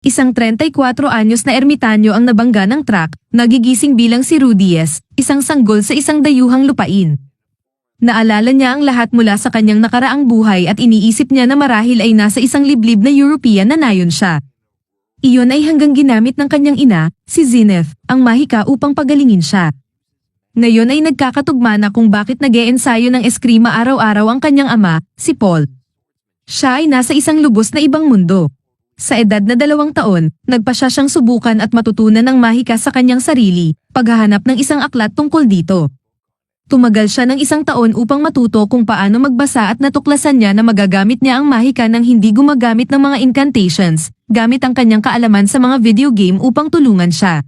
Isang 34 anyos na ermitanyo ang nabangga ng truck, nagigising bilang si Rudies, isang sanggol sa isang dayuhang lupain. Naalala niya ang lahat mula sa kanyang nakaraang buhay at iniisip niya na marahil ay nasa isang liblib na European na nayon siya. Iyon ay hanggang ginamit ng kanyang ina, si Zenith, ang mahika upang pagalingin siya. Ngayon ay nagkakatugma na kung bakit nag-e-ensayo ng eskrima araw-araw ang kanyang ama, si Paul. Siya ay nasa isang lubos na ibang mundo. Sa edad na 2 taon, nagpa siya siyang subukan at matutunan ng mahika sa kanyang sarili, paghahanap ng isang aklat tungkol dito. Tumagal siya ng 1 taon upang matuto kung paano magbasa at natuklasan niya na magagamit niya ang mahika nang hindi gumagamit ng mga incantations, gamit ang kanyang kaalaman sa mga video game upang tulungan siya.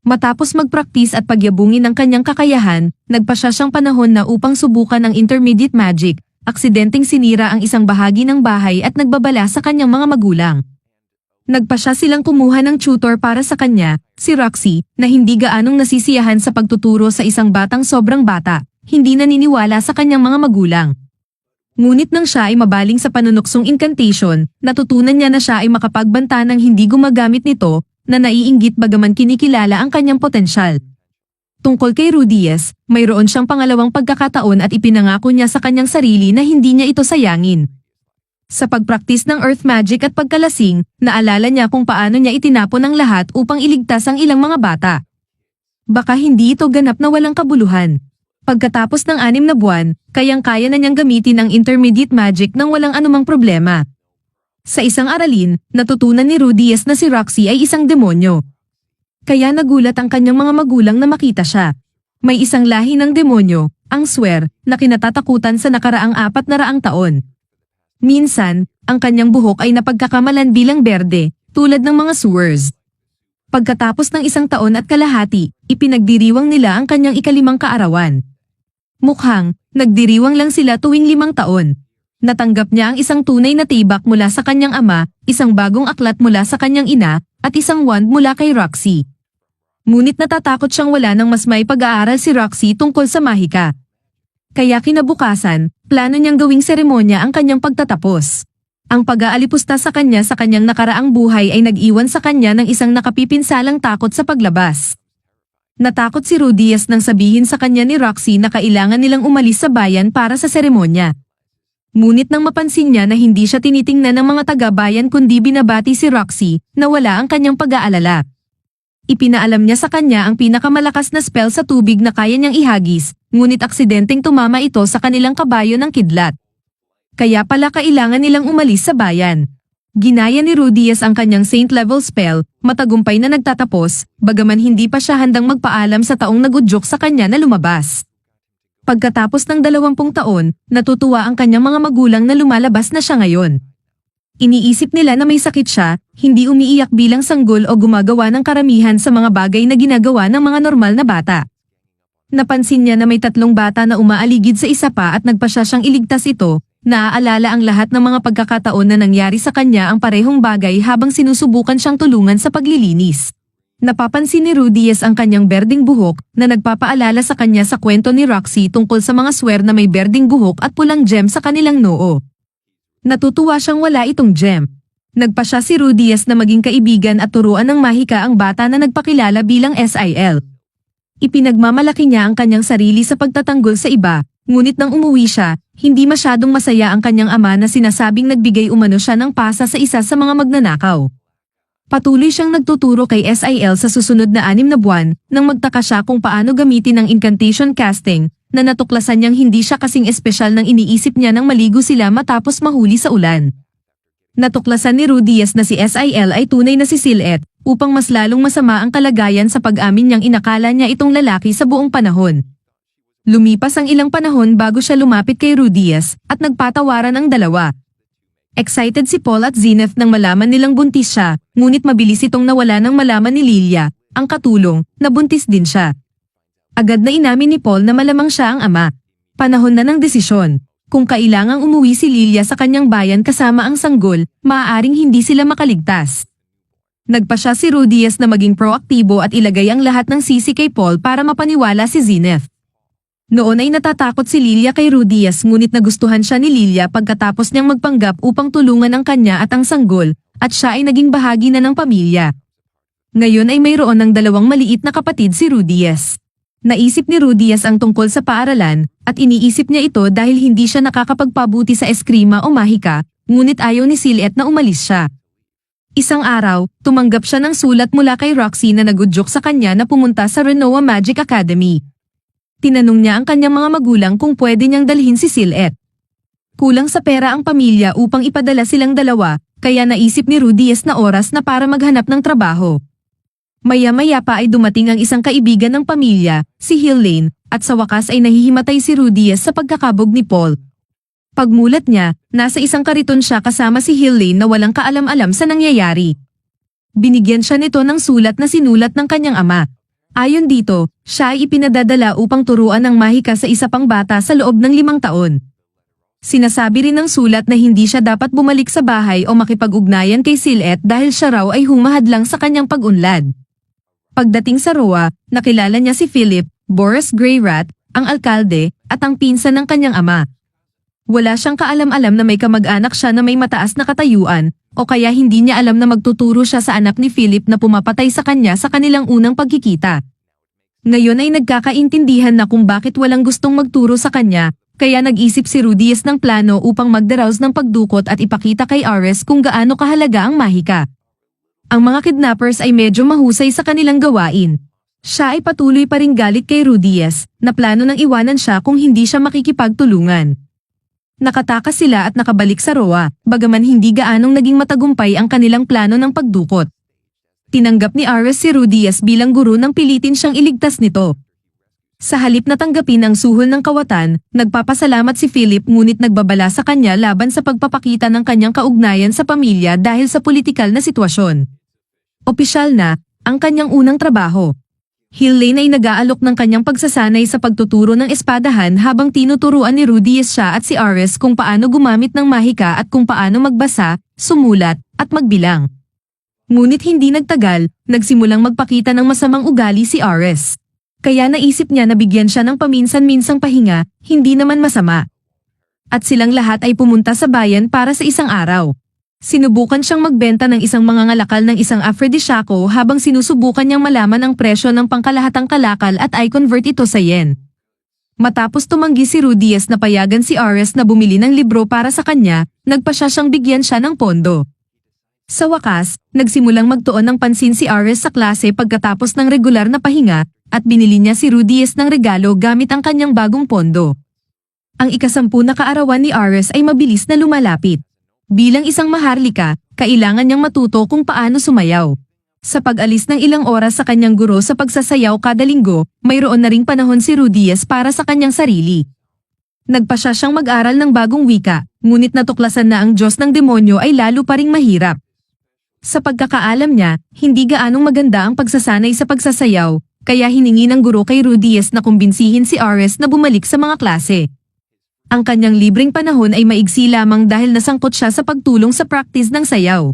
Matapos magpraktis at pagyabungin ng kanyang kakayahan, nagpa siya siyang panahon na upang subukan ang intermediate magic. Aksidenteng sinira ang isang bahagi ng bahay at nagbabala sa kanyang mga magulang. Nagpa siya silang kumuha ng tutor para sa kanya, si Roxy, na hindi gaanong nasisiyahan sa pagtuturo sa isang batang sobrang bata, hindi naniniwala sa kanyang mga magulang. Ngunit nang siya ay mabaling sa panunuksong incantation, natutunan niya na siya ay makapagbanta ng hindi gumagamit nito, na naiinggit bagaman kinikilala ang kanyang potensyal. Tungkol kay Rudies, mayroon siyang pangalawang pagkakataon at ipinangako niya sa kanyang sarili na hindi niya ito sayangin. Sa pagpraktis ng earth magic at pagkalasing, naalala niya kung paano niya itinapon ang lahat upang iligtas ang ilang mga bata. Baka hindi ito ganap na walang kabuluhan. Pagkatapos ng 6 na buwan, kayang-kaya na niyang gamitin ang intermediate magic nang walang anumang problema. Sa isang aralin, natutunan ni Rudies na si Roxy ay isang demonyo. Kaya nagulat ang kanyang mga magulang na makita siya. May isang lahi ng demonyo, ang Swear, na kinatatakutan sa nakaraang 400 taon. Minsan, ang kanyang buhok ay napagkakamalan bilang berde, tulad ng mga sewers. Pagkatapos ng 1 taon at kalahati, ipinagdiriwang nila ang kanyang 5 kaarawan. Mukhang, nagdiriwang lang sila tuwing 5 taon. Natanggap niya ang isang tunay na tibak mula sa kanyang ama, isang bagong aklat mula sa kanyang ina, at isang wand mula kay Roxy. Ngunit natatakot siyang wala nang mas may pag-aaral si Roxy tungkol sa mahika. Kaya kinabukasan, plano niyang gawing seremonya ang kanyang pagtatapos. Ang pag-aalipusta sa kanyang nakaraang buhay ay nag-iwan sa kanya ng isang nakapipinsalang takot sa paglabas. Natakot si Rudies nang sabihin sa kanya ni Roxy na kailangan nilang umalis sa bayan para sa seremonya. Ngunit nang mapansin niya na hindi siya tinitingnan ng mga taga-bayan kundi binabati si Roxy, nawala ang kanyang pag-aalala. Ipinaalam niya sa kanya ang pinakamalakas na spell sa tubig na kaya niyang ihagis, ngunit aksidenteng tumama ito sa kanilang kabayo ng kidlat. Kaya pala kailangan nilang umalis sa bayan. Ginaya ni Rudies ang kanyang saint-level spell, matagumpay na nagtatapos, bagaman hindi pa siya handang magpaalam sa taong nagudyok sa kanya na lumabas. Pagkatapos ng 20 taon, natutuwa ang kanyang mga magulang na lumalabas na siya ngayon. Iniisip nila na may sakit siya, hindi umiiyak bilang sanggol o gumagawa ng karamihan sa mga bagay na ginagawa ng mga normal na bata. Napansin niya na may 3 bata na umaaligid sa isa pa at nagpa siya siyang iligtas ito, naaalala ang lahat ng mga pagkakataon na nangyari sa kanya ang parehong bagay habang sinusubukan siyang tulungan sa paglilinis. Napapansin ni Rudies ang kanyang berdeng buhok na nagpapaalala sa kanya sa kwento ni Roxy tungkol sa mga swear na may berdeng buhok at pulang gem sa kanilang noo. Natutuwa siyang wala itong gem. Nagpa siya si Rudies na maging kaibigan at turuan ng mahika ang bata na nagpakilala bilang SIL. Ipinagmamalaki niya ang kanyang sarili sa pagtatanggol sa iba, ngunit nang umuwi siya, hindi masyadong masaya ang kanyang ama na sinasabing nagbigay umano siya ng pasa sa isa sa mga magnanakaw. Patuloy siyang nagtuturo kay SIL sa susunod na 6 na buwan, nang magtaka siya kung paano gamitin ang incantation casting, na natuklasan niyang hindi siya kasing espesyal nang iniisip niya nang maligo sila matapos mahuli sa ulan. Natuklasan ni Rudies na si SIL ay tunay na si Silhouette, upang mas lalong masama ang kalagayan sa pag-amin niyang inakala niya itong lalaki sa buong panahon. Lumipas ang ilang panahon bago siya lumapit kay Rudies, at nagpatawaran ang dalawa. Excited si Paul at Zenith nang malaman nilang buntis siya, ngunit mabilis itong nawala nang malaman ni Lilia, ang katulong, na buntis din siya. Agad na inamin ni Paul na malamang siya ang ama. Panahon na ng desisyon. Kung kailangang umuwi si Lilia sa kanyang bayan kasama ang sanggol, maaaring hindi sila makaligtas. Nagpa siya si Rudies na maging proaktibo at ilagay ang lahat ng sisi kay Paul para mapaniwala si Zenith. Noon ay natatakot si Lilia kay Rudies ngunit nagustuhan siya ni Lilia pagkatapos niyang magpanggap upang tulungan ang kanya at ang sanggol, at siya ay naging bahagi na ng pamilya. Ngayon ay mayroon ng dalawang maliit na kapatid si Rudies. Naisip ni Rudies ang tungkol sa paaralan, at iniisip niya ito dahil hindi siya nakakapagpabuti sa eskrima o mahika, ngunit ayaw ni Juliet na umalis siya. Isang araw, tumanggap siya ng sulat mula kay Roxy na nagudyok sa kanya na pumunta sa Renoa Magic Academy. Tinanong niya ang kanyang mga magulang kung pwede niyang dalhin si Juliet. Kulang sa pera ang pamilya upang ipadala silang dalawa, kaya naisip ni Rudies na oras na para maghanap ng trabaho. Maya-maya pa ay dumating ang isang kaibigan ng pamilya, si Helene, at sa wakas ay nahihimatay si Rudies sa pagkakabog ni Paul. Pagmulat niya, nasa isang kariton siya kasama si Helene na walang kaalam-alam sa nangyayari. Binigyan siya nito ng sulat na sinulat ng kanyang ama. Ayon dito, siya ay ipinadadala upang turuan ng mahika sa isa pang bata sa loob ng 5 taon. Sinasabi rin ng sulat na hindi siya dapat bumalik sa bahay o makipag-ugnayan kay Juliet dahil siya raw ay humahadlang sa kanyang pag-unlad. Pagdating sa Roa, nakilala niya si Philip, Boris Greyrat, ang alkalde, at ang pinsan ng kanyang ama. Wala siyang kaalam-alam na may kamag-anak siya na may mataas na katayuan, o kaya hindi niya alam na magtuturo siya sa anak ni Philip na pumapatay sa kanya sa kanilang unang pagkikita. Ngayon ay nagkakaintindihan na kung bakit walang gustong magturo sa kanya, kaya nag-isip si Rudies ng plano upang magdaraos ng pagdukot at ipakita kay Ares kung gaano kahalaga ang mahika. Ang mga kidnappers ay medyo mahusay sa kanilang gawain. Siya ay patuloy pa ring galit kay Rudies, na plano nang iwanan siya kung hindi siya makikipagtulungan. Nakatakas sila at nakabalik sa Roa, bagaman hindi gaanong naging matagumpay ang kanilang plano ng pagdukot. Tinanggap ni Ares si Rudies bilang guro nang pilitin siyang iligtas nito. Sa halip na tanggapin ang suhol ng kawatan, nagpapasalamat si Philip ngunit nagbabala sa kanya laban sa pagpapakita ng kanyang kaugnayan sa pamilya dahil sa politikal na sitwasyon. Opisyal na, ang kanyang unang trabaho. Helene ay nag-aalok ng kanyang pagsasanay sa pagtuturo ng espadahan habang tinuturuan ni Rudies siya at si Ares kung paano gumamit ng mahika at kung paano magbasa, sumulat, at magbilang. Ngunit hindi nagtagal, nagsimulang magpakita ng masamang ugali si Ares. Kaya naisip niya na bigyan siya ng paminsan-minsang pahinga, hindi naman masama. At silang lahat ay pumunta sa bayan para sa isang araw. Sinubukan siyang magbenta ng isang mangangalakal ng isang aphrodisiaco habang sinusubukan niyang malaman ang presyo ng pangkalahatang kalakal at i-convert ito sa yen. Matapos tumanggi si Rudies na payagan si Ares na bumili ng libro para sa kanya, nagpasya siyang bigyan siya ng pondo. Sa wakas, nagsimulang magtuon ng pansin si Ares sa klase pagkatapos ng regular na pahinga, at binili niya si Rudies ng regalo gamit ang kanyang bagong pondo. Ang ika-10 na kaarawan ni Ares ay mabilis na lumalapit. Bilang isang maharlika, kailangan niyang matuto kung paano sumayaw. Sa pag-alis ng ilang oras sa kanyang guro sa pagsasayaw kada linggo, mayroon na ring panahon si Rudies para sa kanyang sarili. Nagpasya siyang mag-aral ng bagong wika, ngunit natuklasan na ang Diyos ng demonyo ay lalo pa ring mahirap. Sa pagkakaalam niya, hindi gaanong maganda ang pagsasanay sa pagsasayaw, kaya hiningi ng guro kay Rudies na kumbinsihin si Ares na bumalik sa mga klase. Ang kanyang libreng panahon ay maigsi lamang dahil nasangkot siya sa pagtulong sa practice ng sayaw.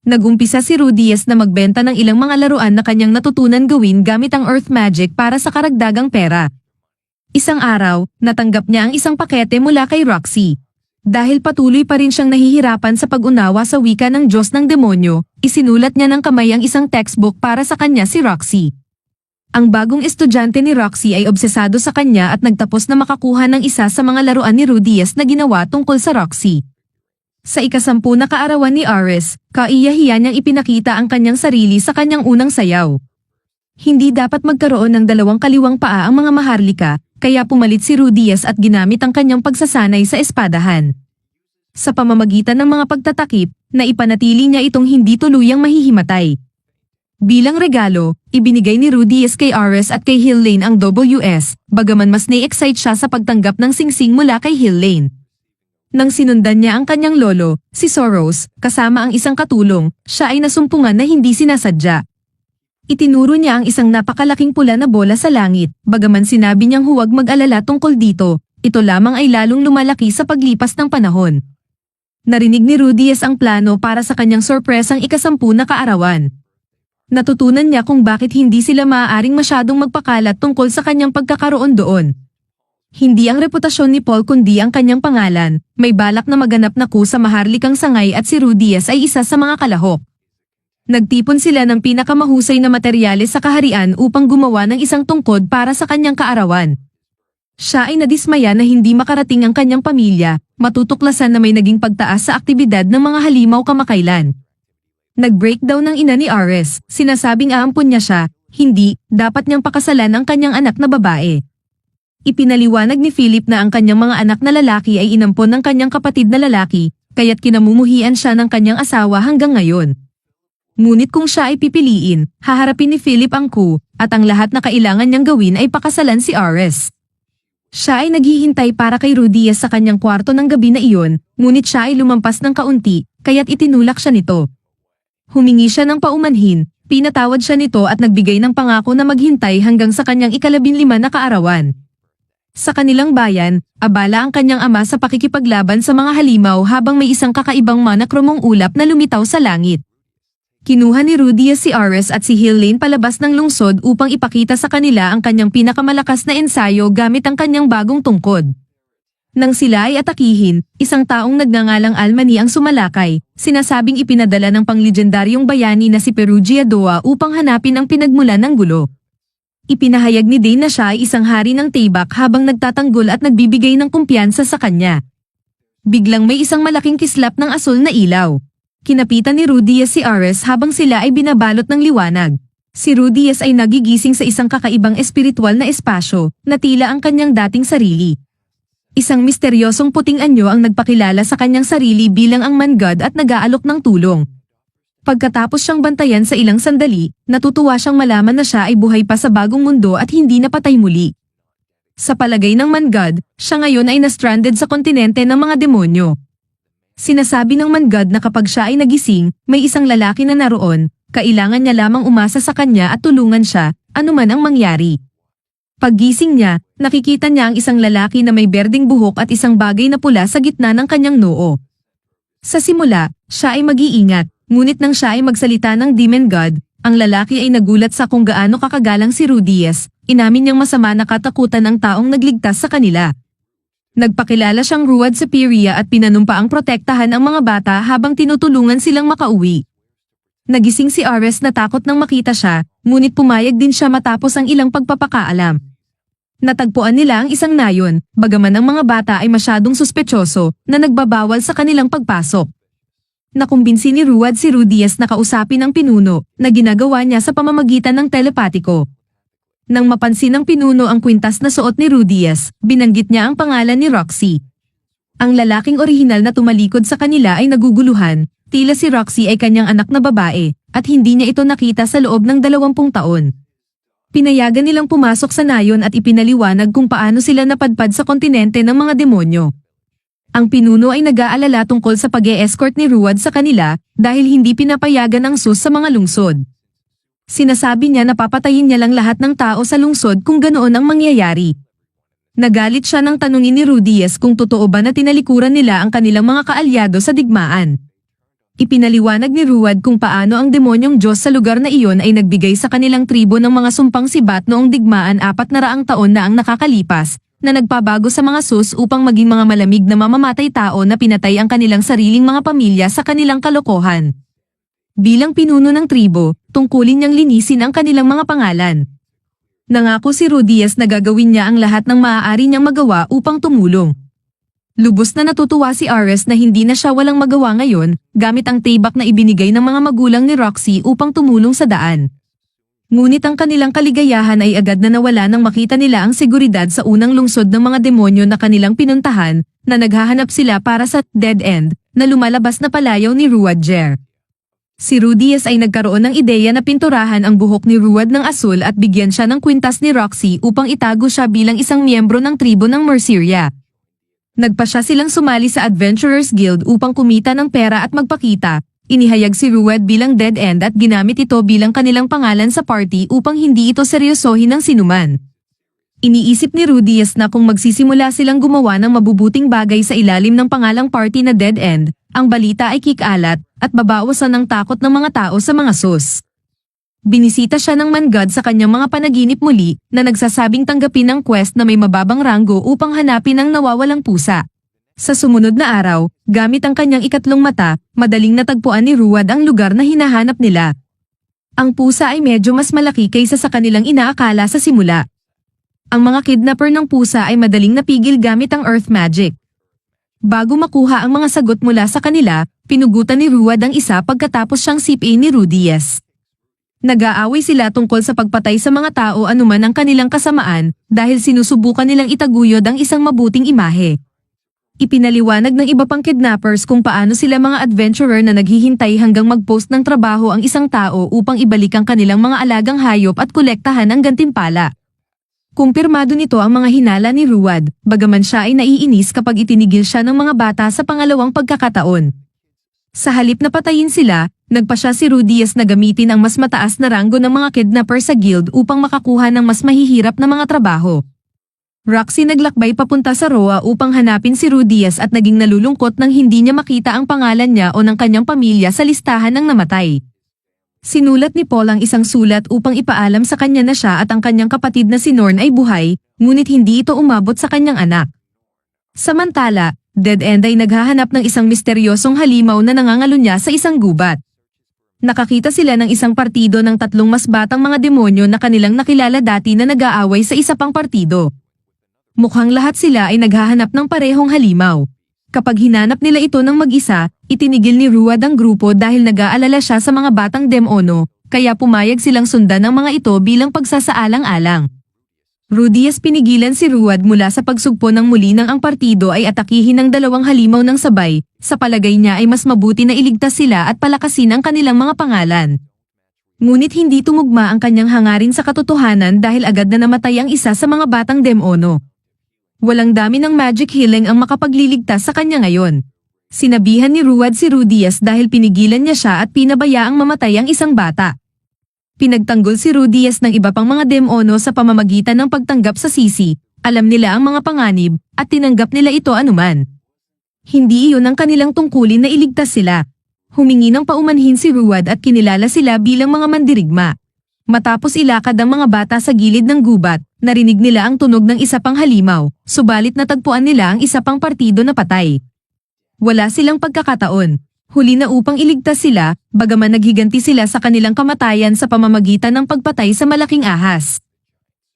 Nagumpisa si Rudies na magbenta ng ilang mga laruan na kanyang natutunan gawin gamit ang Earth Magic para sa karagdagang pera. Isang araw, natanggap niya ang isang pakete mula kay Roxy. Dahil patuloy pa rin siyang nahihirapan sa pag-unawa sa wika ng Diyos ng demonyo, isinulat niya ng kamay ang isang textbook para sa kanya si Roxy. Ang bagong estudyante ni Roxy ay obsesado sa kanya at nagtapos na makakuha ng isa sa mga laruan ni Rudies na ginawa tungkol sa Roxy. Sa ika-10 na kaarawan ni Ares, kaiyahiyan niyang ipinakita ang kanyang sarili sa kanyang unang sayaw. Hindi dapat magkaroon ng dalawang kaliwang paa ang mga maharlika, kaya pumalit si Rudies at ginamit ang kanyang pagsasanay sa espadahan. Sa pamamagitan ng mga pagtatakip, naipanatili niya itong hindi tuluyang mahihimatay. Bilang regalo, ibinigay ni Rudies kay Ares at kay Helene ang WS, bagaman mas na-excite siya sa pagtanggap ng singsing mula kay Helene. Nang sinundan niya ang kanyang lolo, si Soros, kasama ang isang katulong, siya ay nasumpungan na hindi sinasadya. Itinuro niya ang isang napakalaking pula na bola sa langit, bagaman sinabi niyang huwag mag-alala tungkol dito, ito lamang ay lalong lumalaki sa paglipas ng panahon. Narinig ni Rudies ang plano para sa kanyang sorpresang ika-10 na kaarawan. Natutunan niya kung bakit hindi sila maaaring masyadong magpakalat tungkol sa kanyang pagkakaroon doon. Hindi ang reputasyon ni Paul kundi ang kanyang pangalan, may balak na maganap na coup sa maharlikang sangay at si Rudias ay isa sa mga kalahok. Nagtipon sila ng pinakamahusay na materyales sa kaharian upang gumawa ng isang tungkod para sa kanyang kaarawan. Siya ay nadismaya na hindi makarating ang kanyang pamilya, matutuklasan na may naging pagtaas sa aktibidad ng mga halimaw kamakailan. Nag-breakdown ng ina ni Ares, sinasabing aampun niya siya, hindi, dapat niyang pakasalan ang kanyang anak na babae. Ipinaliwanag ni Philip na ang kanyang mga anak na lalaki ay inampon ng kanyang kapatid na lalaki, kaya't kinamumuhian siya ng kanyang asawa hanggang ngayon. Ngunit kung siya ay pipiliin, haharapin ni Philip ang coup, at ang lahat na kailangan niyang gawin ay pakasalan si Ares. Siya ay naghihintay para kay Rudias sa kanyang kwarto ng gabi na iyon, ngunit siya ay lumampas ng kaunti, kaya't itinulak siya nito. Humingi siya ng paumanhin, pinatawad siya nito at nagbigay ng pangako na maghintay hanggang sa kanyang ika-15 na kaarawan. Sa kanilang bayan, abala ang kanyang ama sa pakikipaglaban sa mga halimaw habang may isang kakaibang monokromong ulap na lumitaw sa langit. Kinuha ni Rudias si Ares at si Helene palabas ng lungsod upang ipakita sa kanila ang kanyang pinakamalakas na ensayo gamit ang kanyang bagong tungkod. Nang sila ay atakihin, isang taong nagngangalang Almani ang sumalakay, sinasabing ipinadala ng panglegendaryong bayani na si Perugia Doa upang hanapin ang pinagmulan ng gulo. Ipinahayag ni Dane na siya ay isang hari ng Taybak habang nagtatanggol at nagbibigay ng kumpiyansa sa kanya. Biglang may isang malaking kislap ng asul na ilaw. Kinapitan ni Rudias si Ares habang sila ay binabalot ng liwanag. Si Rudias ay nagigising sa isang kakaibang espiritual na espasyo, na tila ang kanyang dating sarili. Isang misteryosong puting anyo ang nagpakilala sa kanyang sarili bilang ang man-god at nag-aalok ng tulong. Pagkatapos siyang bantayan sa ilang sandali, natutuwa siyang malaman na siya ay buhay pa sa bagong mundo at hindi napatay muli. Sa palagay ng man-god, siya ngayon ay na-stranded sa kontinente ng mga demonyo. Sinasabi ng man-god na kapag siya ay nagising, may isang lalaki na naroon, kailangan niya lamang umasa sa kanya at tulungan siya, anuman ang mangyari. Paggising niya, nakikita niya ang isang lalaki na may berdeng buhok at isang bagay na pula sa gitna ng kanyang noo. Sa simula, siya ay mag-iingat. Ngunit nang siya ay magsalita ng Demon God, ang lalaki ay nagulat sa kung gaano kakagalang si Rudias, inamin niyang masama na katakutan ang taong nagligtas sa kanila. Nagpakilala siyang Ruad Superior at pinanumpa ang protektahan ang mga bata habang tinutulungan silang makauwi. Nagising si Ares na takot nang makita siya, ngunit pumayag din siya matapos ang ilang pagpapakaalam. Natagpuan nila ang isang nayon, bagaman ang mga bata ay masyadong suspetyoso na nagbabawal sa kanilang pagpasok. Nakumbinsi ni Ruad si Rudias na kausapin ang pinuno na ginagawa niya sa pamamagitan ng telepatiko. Nang mapansin ng pinuno ang kwintas na suot ni Rudias, binanggit niya ang pangalan ni Roxy. Ang lalaking orihinal na tumalikod sa kanila ay naguguluhan, tila si Roxy ay kanyang anak na babae, at hindi niya ito nakita sa loob ng 20 taon. Pinayagan nilang pumasok sa nayon at ipinaliwanag kung paano sila napadpad sa kontinente ng mga demonyo. Ang pinuno ay nag-aalala tungkol sa pag-e-escort ni Ruad sa kanila dahil hindi pinapayagan ang sus sa mga lungsod. Sinasabi niya na papatayin niya lang lahat ng tao sa lungsod kung ganoon ang mangyayari. Nagalit siya nang tanungin ni Rudias kung totoo ba na tinalikuran nila ang kanilang mga kaalyado sa digmaan. Ipinaliwanag ni Ruad kung paano ang demonyong Diyos sa lugar na iyon ay nagbigay sa kanilang tribo ng mga sumpang sibat noong digmaan 400 taon na ang nakakalipas, na nagpabago sa mga sus upang maging mga malamig na mamamatay tao na pinatay ang kanilang sariling mga pamilya sa kanilang kalokohan. Bilang pinuno ng tribo, tungkulin niyang linisin ang kanilang mga pangalan. Nangako si Rudias na gagawin niya ang lahat ng maaari niyang magawa upang tumulong. Lubos na natutuwa si Ares na hindi na siya walang magawa ngayon, gamit ang taybak na ibinigay ng mga magulang ni Roxy upang tumulong sa daan. Ngunit ang kanilang kaligayahan ay agad na nawala nang makita nila ang seguridad sa unang lungsod ng mga demonyo na kanilang pinuntahan, na naghahanap sila para sa dead end, na lumalabas na palayaw ni Ruad Jer. Si Rudias ay nagkaroon ng ideya na pinturahan ang buhok ni Ruad ng asul at bigyan siya ng kwintas ni Roxy upang itago siya bilang isang miyembro ng tribo ng Merceria. Nagpasya silang sumali sa Adventurers Guild upang kumita ng pera at magpakita. Inihayag si Ruad bilang dead end at ginamit ito bilang kanilang pangalan sa party upang hindi ito seryosohin ng sinuman. Iniisip ni Rudias na kung magsisimula silang gumawa ng mabubuting bagay sa ilalim ng pangalang party na dead end, ang balita ay kikalat at babawasan ng takot ng mga tao sa mga sus. Binisita siya ng man-god sa kanyang mga panaginip muli na nagsasabing tanggapin ang quest na may mababang ranggo upang hanapin ang nawawalang pusa. Sa sumunod na araw, gamit ang kanyang ikatlong mata, madaling natagpuan ni Ruad ang lugar na hinahanap nila. Ang pusa ay medyo mas malaki kaysa sa kanilang inaakala sa simula. Ang mga kidnapper ng pusa ay madaling napigil gamit ang earth magic. Bago makuha ang mga sagot mula sa kanila, pinugutan ni Ruad ang isa pagkatapos siyang sipin ni Rudias. Nag-aaway sila tungkol sa pagpatay sa mga tao anuman ang kanilang kasamaan dahil sinusubukan nilang itaguyod ang isang mabuting imahe. Ipinaliwanag ng iba pang kidnappers kung paano sila mga adventurer na naghihintay hanggang mag-post ng trabaho ang isang tao upang ibalik ang kanilang mga alagang hayop at kolektahan ang gantimpala. Kumpirmado nito ang mga hinala ni Ruad, bagaman siya ay naiinis kapag itinigil siya ng mga bata sa pangalawang pagkakataon. Sa halip na patayin sila, nagpasya si Rudias na gamitin ang mas mataas na ranggo ng mga kidnapper sa guild upang makakuha ng mas mahihirap na mga trabaho. Roxy naglakbay papunta sa Roa upang hanapin si Rudias at naging nalulungkot nang hindi niya makita ang pangalan niya o ng kanyang pamilya sa listahan ng namatay. Sinulat ni Paul ang isang sulat upang ipaalam sa kanya na siya at ang kanyang kapatid na si Norn ay buhay, ngunit hindi ito umabot sa kanyang anak. Samantala, Dead End ay naghahanap ng isang misteryosong halimaw na nangangalunya sa isang gubat. Nakakita sila ng isang partido ng tatlong mas batang mga demonyo na kanilang nakilala dati na nag-aaway sa isa pang partido. Mukhang lahat sila ay naghahanap ng parehong halimaw. Kapag hinanap nila ito ng mag-isa, itinigil ni Ruad ang grupo dahil nag-aalala siya sa mga batang demono, kaya pumayag silang sundan ang mga ito bilang pagsasaalang-alang. Rudias pinigilan si Ruad mula sa pagsugpo ng muli nang ang partido ay atakihin ng dalawang halimaw ng sabay, sa palagay niya ay mas mabuti na iligtas sila at palakasin ang kanilang mga pangalan. Ngunit hindi tumugma ang kanyang hangarin sa katotohanan dahil agad na namatay ang isa sa mga batang demono. Walang dami ng magic healing ang makapagliligtas sa kanya ngayon. Sinabihan ni Ruad si Rudias dahil pinigilan niya siya at pinabayaang mamatay ang isang bata. Pinagtanggol si Rudias ng iba pang mga demono sa pamamagitan ng pagtanggap sa sisi, alam nila ang mga panganib, at tinanggap nila ito anuman. Hindi iyon ang kanilang tungkulin na iligtas sila. Humingi ng paumanhin si Ruad at kinilala sila bilang mga mandirigma. Matapos ilakad ang mga bata sa gilid ng gubat, narinig nila ang tunog ng isa pang halimaw, subalit natagpuan nila ang isa pang partido na patay. Wala silang pagkakataon. Huli na upang iligtas sila, bagaman naghiganti sila sa kanilang kamatayan sa pamamagitan ng pagpatay sa malaking ahas.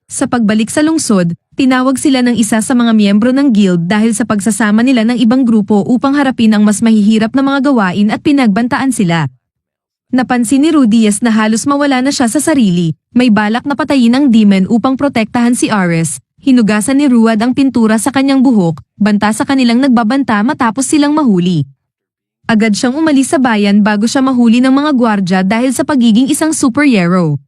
Sa pagbalik sa lungsod, tinawag sila ng isa sa mga miyembro ng guild dahil sa pagsasama nila ng ibang grupo upang harapin ang mas mahihirap na mga gawain at pinagbantaan sila. Napansin ni Rudias na halos mawala na siya sa sarili, may balak na patayin ang demon upang protektahan si Ares. Hinugasan ni Ruad ang pintura sa kanyang buhok, banta sa kanilang nagbabanta matapos silang mahuli. Agad siyang umalis sa bayan bago siya mahuli ng mga gwardya dahil sa pagiging isang superhero.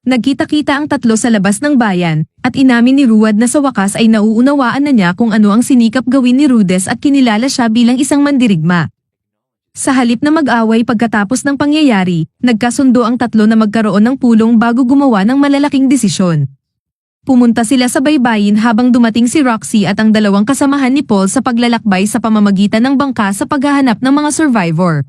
Nagkita-kita ang tatlo sa labas ng bayan, at inamin ni Ruad na sa wakas ay nauunawaan na niya kung ano ang sinikap gawin ni Rudes at kinilala siya bilang isang mandirigma. Sa halip na mag-away pagkatapos ng pangyayari, nagkasundo ang tatlo na magkaroon ng pulong bago gumawa ng malalaking desisyon. Pumunta sila sa baybayin habang dumating si Roxy at ang dalawang kasamahan ni Paul sa paglalakbay sa pamamagitan ng bangka sa paghahanap ng mga survivor.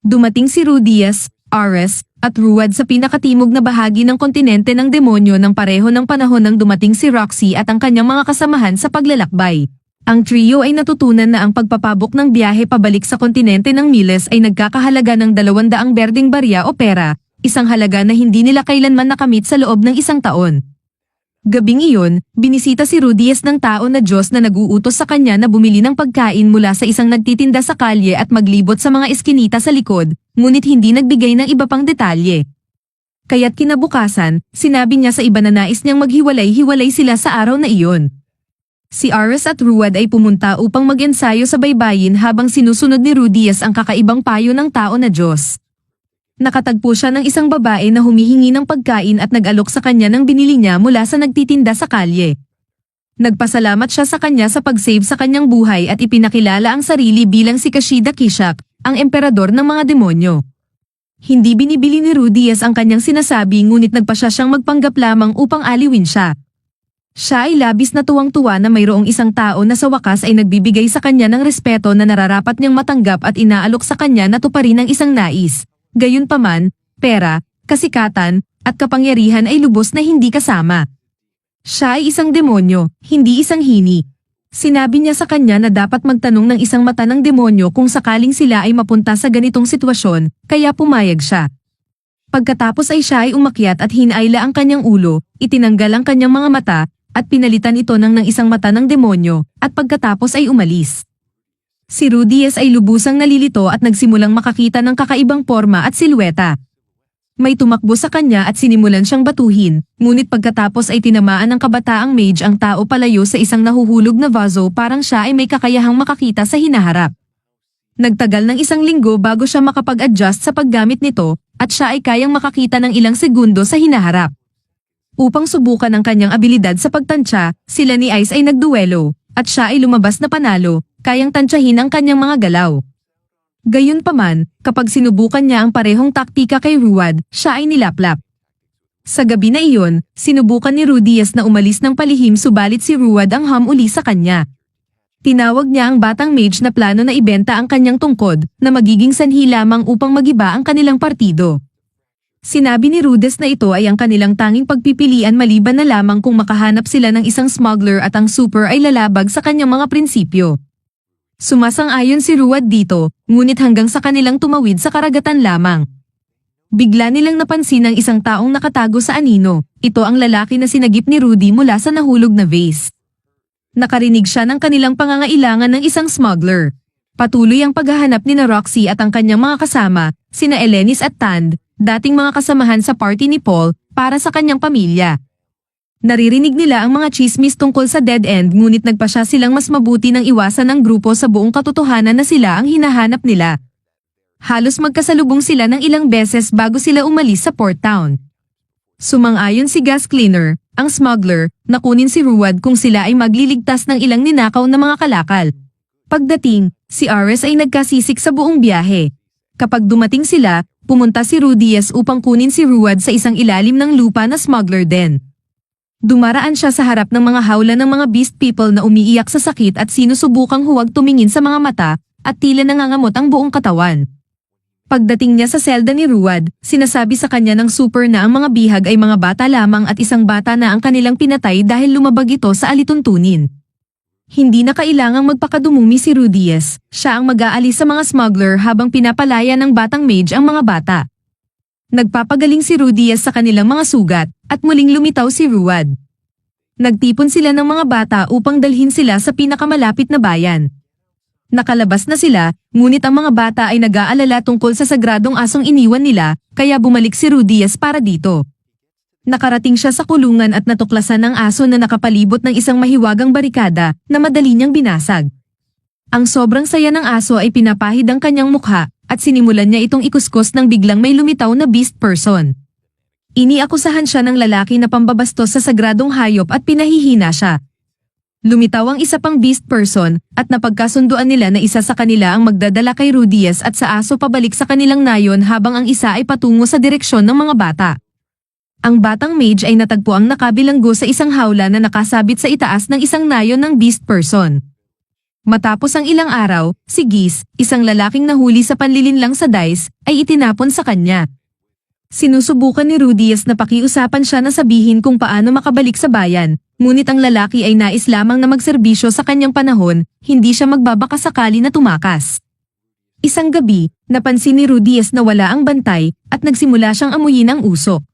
Dumating si Rudias, Ares, at Ruad sa pinakatimog na bahagi ng kontinente ng demonyo ng pareho ng panahon nang dumating si Roxy at ang kanyang mga kasamahan sa paglalakbay. Ang trio ay natutunan na ang pagpapabok ng biyahe pabalik sa kontinente ng Miles ay nagkakahalaga ng 200 berdeng barya o pera, isang halaga na hindi nila kailanman nakamit sa loob ng isang taon. Gabing iyon, binisita si Rudias ng tao na Diyos na nag-uutos sa kanya na bumili ng pagkain mula sa isang nagtitinda sa kalye at maglibot sa mga eskinita sa likod, ngunit hindi nagbigay ng iba pang detalye. Kaya't kinabukasan, sinabi niya sa iba na nais niyang maghiwalay-hiwalay sila sa araw na iyon. Si Ares at Ruad ay pumunta upang mag-ensayo sa baybayin habang sinusunod ni Rudias ang kakaibang payo ng tao na Diyos. Nakatagpo siya ng isang babae na humihingi ng pagkain at nag-alok sa kanya ng binili niya mula sa nagtitinda sa kalye. Nagpasalamat siya sa kanya sa pag-save sa kanyang buhay at ipinakilala ang sarili bilang si Kashida Kishak, ang emperador ng mga demonyo. Hindi binibili ni Rudias ang kanyang sinasabi ngunit nagpasya siyang magpanggap lamang upang aliwin siya. Siya ay labis na tuwang-tuwa na mayroong isang tao na sa wakas ay nagbibigay sa kanya ng respeto na nararapat niyang matanggap at inaalok sa kanya na tuparin ang isang nais. Gayunpaman, pera, kasikatan, at kapangyarihan ay lubos na hindi kasama. Siya ay isang demonyo, hindi isang hini. Sinabi niya sa kanya na dapat magtanong ng isang mata ng demonyo kung sakaling sila ay mapunta sa ganitong sitwasyon, kaya pumayag siya. Pagkatapos ay siya ay umakyat at hinaila ang kanyang ulo, itinanggal ang kanyang mga mata, at pinalitan ito ng isang mata ng demonyo, at pagkatapos ay umalis. Si Rudies ay lubusang nalilito at nagsimulang makakita ng kakaibang porma at silweta. May tumakbo sa kanya at sinimulan siyang batuhin, ngunit pagkatapos ay tinamaan ng kabataang mage ang tao palayo sa isang nahuhulog na vaso parang siya ay may kakayahang makakita sa hinaharap. Nagtagal ng isang linggo bago siya makapag-adjust sa paggamit nito, at siya ay kayang makakita ng ilang segundo sa hinaharap. Upang subukan ang kanyang abilidad sa pagtansya, sila ni Ice ay nagduelo, at siya ay lumabas na panalo, kayang tansyahin ang kanyang mga galaw. Gayunpaman, kapag sinubukan niya ang parehong taktika kay Ruad, siya ay nilaplap. Sa gabi na iyon, sinubukan ni Rudies na umalis ng palihim subalit si Ruad ang uli sa kanya. Tinawag niya ang batang mage na plano na ibenta ang kanyang tungkod, na magiging sanhi lamang upang magiba ang kanilang partido. Sinabi ni Rudes na ito ay ang kanilang tanging pagpipilian maliban na lamang kung makahanap sila ng isang smuggler at ang super ay lalabag sa kanyang mga prinsipyo. Sumasang-ayon si Ruad dito, ngunit hanggang sa kanilang tumawid sa karagatan lamang. Bigla nilang napansin ang isang taong nakatago sa anino, ito ang lalaki na sinagip ni Rudy mula sa nahulog na vase. Nakarinig siya ng kanilang pangangailangan ng isang smuggler. Patuloy ang paghahanap ni Roxy at ang kanyang mga kasama, sina Elenis at Tand, dating mga kasamahan sa party ni Paul, para sa kanyang pamilya. Naririnig nila ang mga chismis tungkol sa dead end ngunit nagpasya silang mas mabuti nang iwasan ng grupo sa buong katotohanan na sila ang hinahanap nila. Halos magkasalubong sila ng ilang beses bago sila umalis sa Port Town. Sumang-ayon si Gas Cleaner, ang smuggler, na kunin si Ruad kung sila ay magliligtas ng ilang ninakaw na mga kalakal. Pagdating, si Ares ay nagkasisik sa buong biyahe. Kapag dumating sila, pumunta si Rudies upang kunin si Ruad sa isang ilalim ng lupa na smuggler den. Dumaraan siya sa harap ng mga hawla ng mga beast people na umiiyak sa sakit at sinusubukang huwag tumingin sa mga mata, at tila nangangamot ang buong katawan. Pagdating niya sa selda ni Ruad, sinasabi sa kanya ng super na ang mga bihag ay mga bata lamang at isang bata na ang kanilang pinatay dahil lumabag ito sa alituntunin. Hindi na kailangang magpakadumumi si Rudies, siya ang mag-aalis sa mga smuggler habang pinapalaya ng batang mage ang mga bata. Nagpapagaling si Rudies sa kanilang mga sugat, at muling lumitaw si Ruad. Nagtipon sila ng mga bata upang dalhin sila sa pinakamalapit na bayan. Nakalabas na sila, ngunit ang mga bata ay nag-aalala tungkol sa sagradong asong iniwan nila, kaya bumalik si Rudies para dito. Nakarating siya sa kulungan at natuklasan ng aso na nakapalibot ng isang mahiwagang barikada na madali niyang binasag. Ang sobrang saya ng aso ay pinapahid ang kanyang mukha at sinimulan niya itong ikuskos nang biglang may lumitaw na beast person. Iniakusahan siya ng lalaki na pambabastos sa sagradong hayop at pinahihina siya. Lumitaw ang isa pang beast person at napagkasunduan nila na isa sa kanila ang magdadala kay Rudies at sa aso pabalik sa kanilang nayon habang ang isa ay patungo sa direksyon ng mga bata. Ang batang mage ay natagpuang nakabilanggo sa isang hawla na nakasabit sa itaas ng isang nayon ng beast person. Matapos ang ilang araw, si Geese, isang lalaking nahuli sa panlilinlang sa dice, ay itinapon sa kanya. Sinusubukan ni Rudies na pakiusapan siya na sabihin kung paano makabalik sa bayan, ngunit ang lalaki ay nais lamang na magserbisyo sa kanyang panahon, hindi siya magbabakasakali na tumakas. Isang gabi, napansin ni Rudies na wala ang bantay, at nagsimula siyang amuyin ang usok.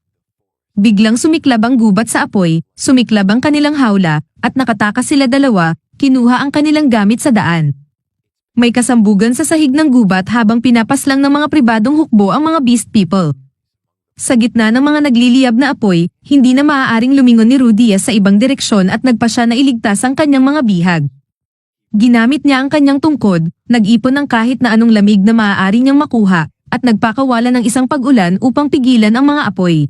Biglang sumiklab ang gubat sa apoy, sumiklab ang kanilang hawla, at nakatakas sila dalawa, kinuha ang kanilang gamit sa daan. May kasambugan sa sahig ng gubat habang pinapaslang ng mga pribadong hukbo ang mga beast people. Sa gitna ng mga nagliliyab na apoy, hindi na maaaring lumingon ni Rudies sa ibang direksyon at nagpa siya na iligtas ang kanyang mga bihag. Ginamit niya ang kanyang tungkod, nag-ipon ng kahit na anong lamig na maaari niyang makuha, at nagpakawala ng isang pag-ulan upang pigilan ang mga apoy.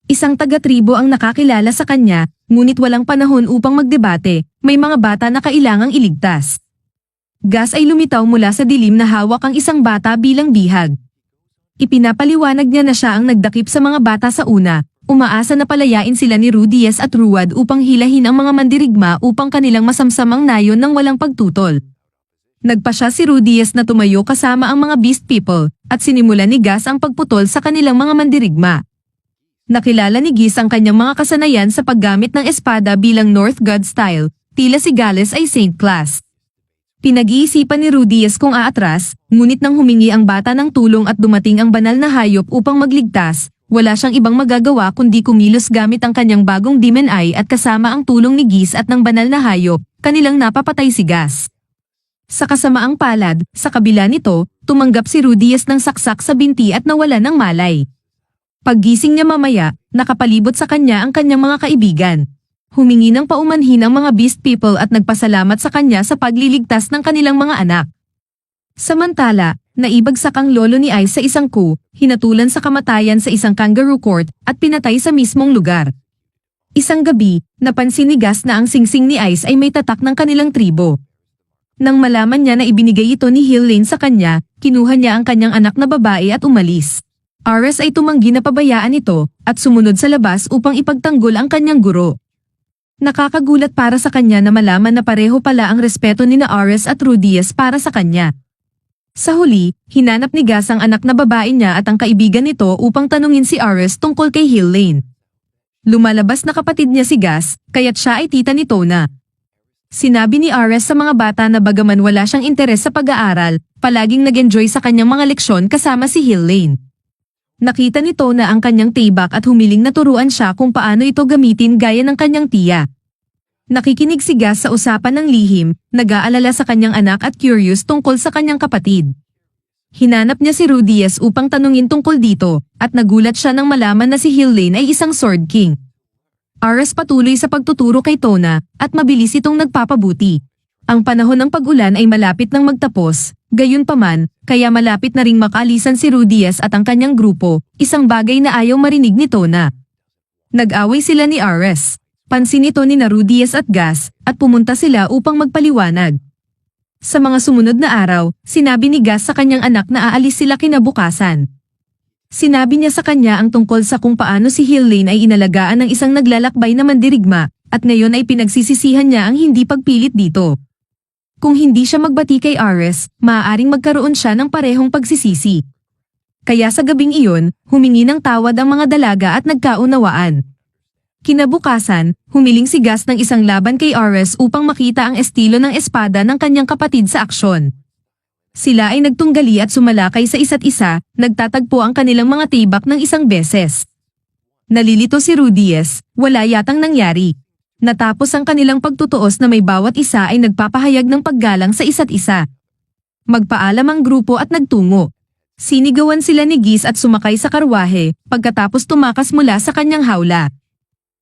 Isang taga-tribo ang nakakilala sa kanya, ngunit walang panahon upang magdebate, may mga bata na kailangang iligtas. Gas ay lumitaw mula sa dilim na hawak ang isang bata bilang bihag. Ipinapaliwanag niya na siya ang nagdakip sa mga bata sa una, umaasa na palayain sila ni Rudies at Ruad upang hilahin ang mga mandirigma upang kanilang masamsamang nayon ng walang pagtutol. Nagpa siya si Rudies na tumayo kasama ang mga beast people, at sinimulan ni Gus ang pagputol sa kanilang mga mandirigma. Nakilala ni Gus ang kanyang mga kasanayan sa paggamit ng espada bilang North God style, tila si Gales ay Saint Class. Pinag-iisipan ni Rudias kung aatras, ngunit nang humingi ang bata ng tulong at dumating ang banal na hayop upang magligtas, wala siyang ibang magagawa kundi kumilos gamit ang kanyang bagong Demon Eye at kasama ang tulong ni Gus at ng banal na hayop, kanilang napapatay si Gus. Sa kasamaang palad, sa kabila nito, tumanggap si Rudias ng saksak sa binti at nawala ng malay. Paggising niya mamaya, nakapalibot sa kanya ang kanyang mga kaibigan. Humingi ng paumanhin ang mga Beast People at nagpasalamat sa kanya sa pagliligtas ng kanilang mga anak. Samantala, naibagsak ang lolo ni Ice sa isang coup, hinatulan sa kamatayan sa isang kangaroo court at pinatay sa mismong lugar. Isang gabi, napansin ni Gus na ang singsing ni Ice ay may tatak ng kanilang tribo. Nang malaman niya na ibinigay ito ni Hillane sa kanya, kinuha niya ang kanyang anak na babae at umalis. Ares ay tumanggi na pabayaan ito at sumunod sa labas upang ipagtanggol ang kanyang guro. Nakakagulat para sa kanya na malaman na pareho pala ang respeto ni na Ares at Rudias para sa kanya. Sa huli, hinanap ni Gus ang anak na babae niya at ang kaibigan nito upang tanungin si Ares tungkol kay Hillane. Lumalabas na kapatid niya si Gus, kaya't siya ay tita ni Tona. Sinabi ni Ares sa mga bata na bagaman wala siyang interes sa pag-aaral, palaging nag-enjoy sa kanyang mga leksyon kasama si Hillane. Nakita ni Tona ang kanyang tibak at humiling na turuan siya kung paano ito gamitin gaya ng kanyang tiya. Nakikinig si Gus sa usapan ng lihim, nag-aalala sa kanyang anak at curious tungkol sa kanyang kapatid. Hinanap niya si Rudias upang tanungin tungkol dito, at nagulat siya nang malaman na si Hillane ay isang Sword King. Ares patuloy sa pagtuturo kay Tona, at mabilis itong nagpapabuti. Ang panahon ng pag-ulan ay malapit nang magtapos, gayunpaman, kaya malapit na ring makaalisan si Rudias at ang kanyang grupo, isang bagay na ayaw marinig ni Tona. Nag-away sila ni Ares. Pansin ito ni Rudias at Gus, at pumunta sila upang magpaliwanag. Sa mga sumunod na araw, sinabi ni Gus sa kanyang anak na aalis sila kinabukasan. Sinabi niya sa kanya ang tungkol sa kung paano si Hillane ay inalagaan ng isang naglalakbay na mandirigma, at ngayon ay pinagsisisihan niya ang hindi pagpilit dito. Kung hindi siya magbati kay Ares, maaaring magkaroon siya ng parehong pagsisisi. Kaya sa gabing iyon, humingi ng tawad ang mga dalaga at nagkaunawaan. Kinabukasan, humiling si Gus ng isang laban kay Ares upang makita ang estilo ng espada ng kanyang kapatid sa aksyon. Sila ay nagtunggali at sumalakay sa isa't isa, nagtatagpo ang kanilang mga tibak ng isang beses. Nalilito si Rudias, wala yatang nangyari. Natapos ang kanilang pagtutuos na may bawat isa ay nagpapahayag ng paggalang sa isa't isa. Magpaalam ang grupo at nagtungo. Sinigawan sila ni Gus at sumakay sa karwahe, pagkatapos tumakas mula sa kanyang hawla.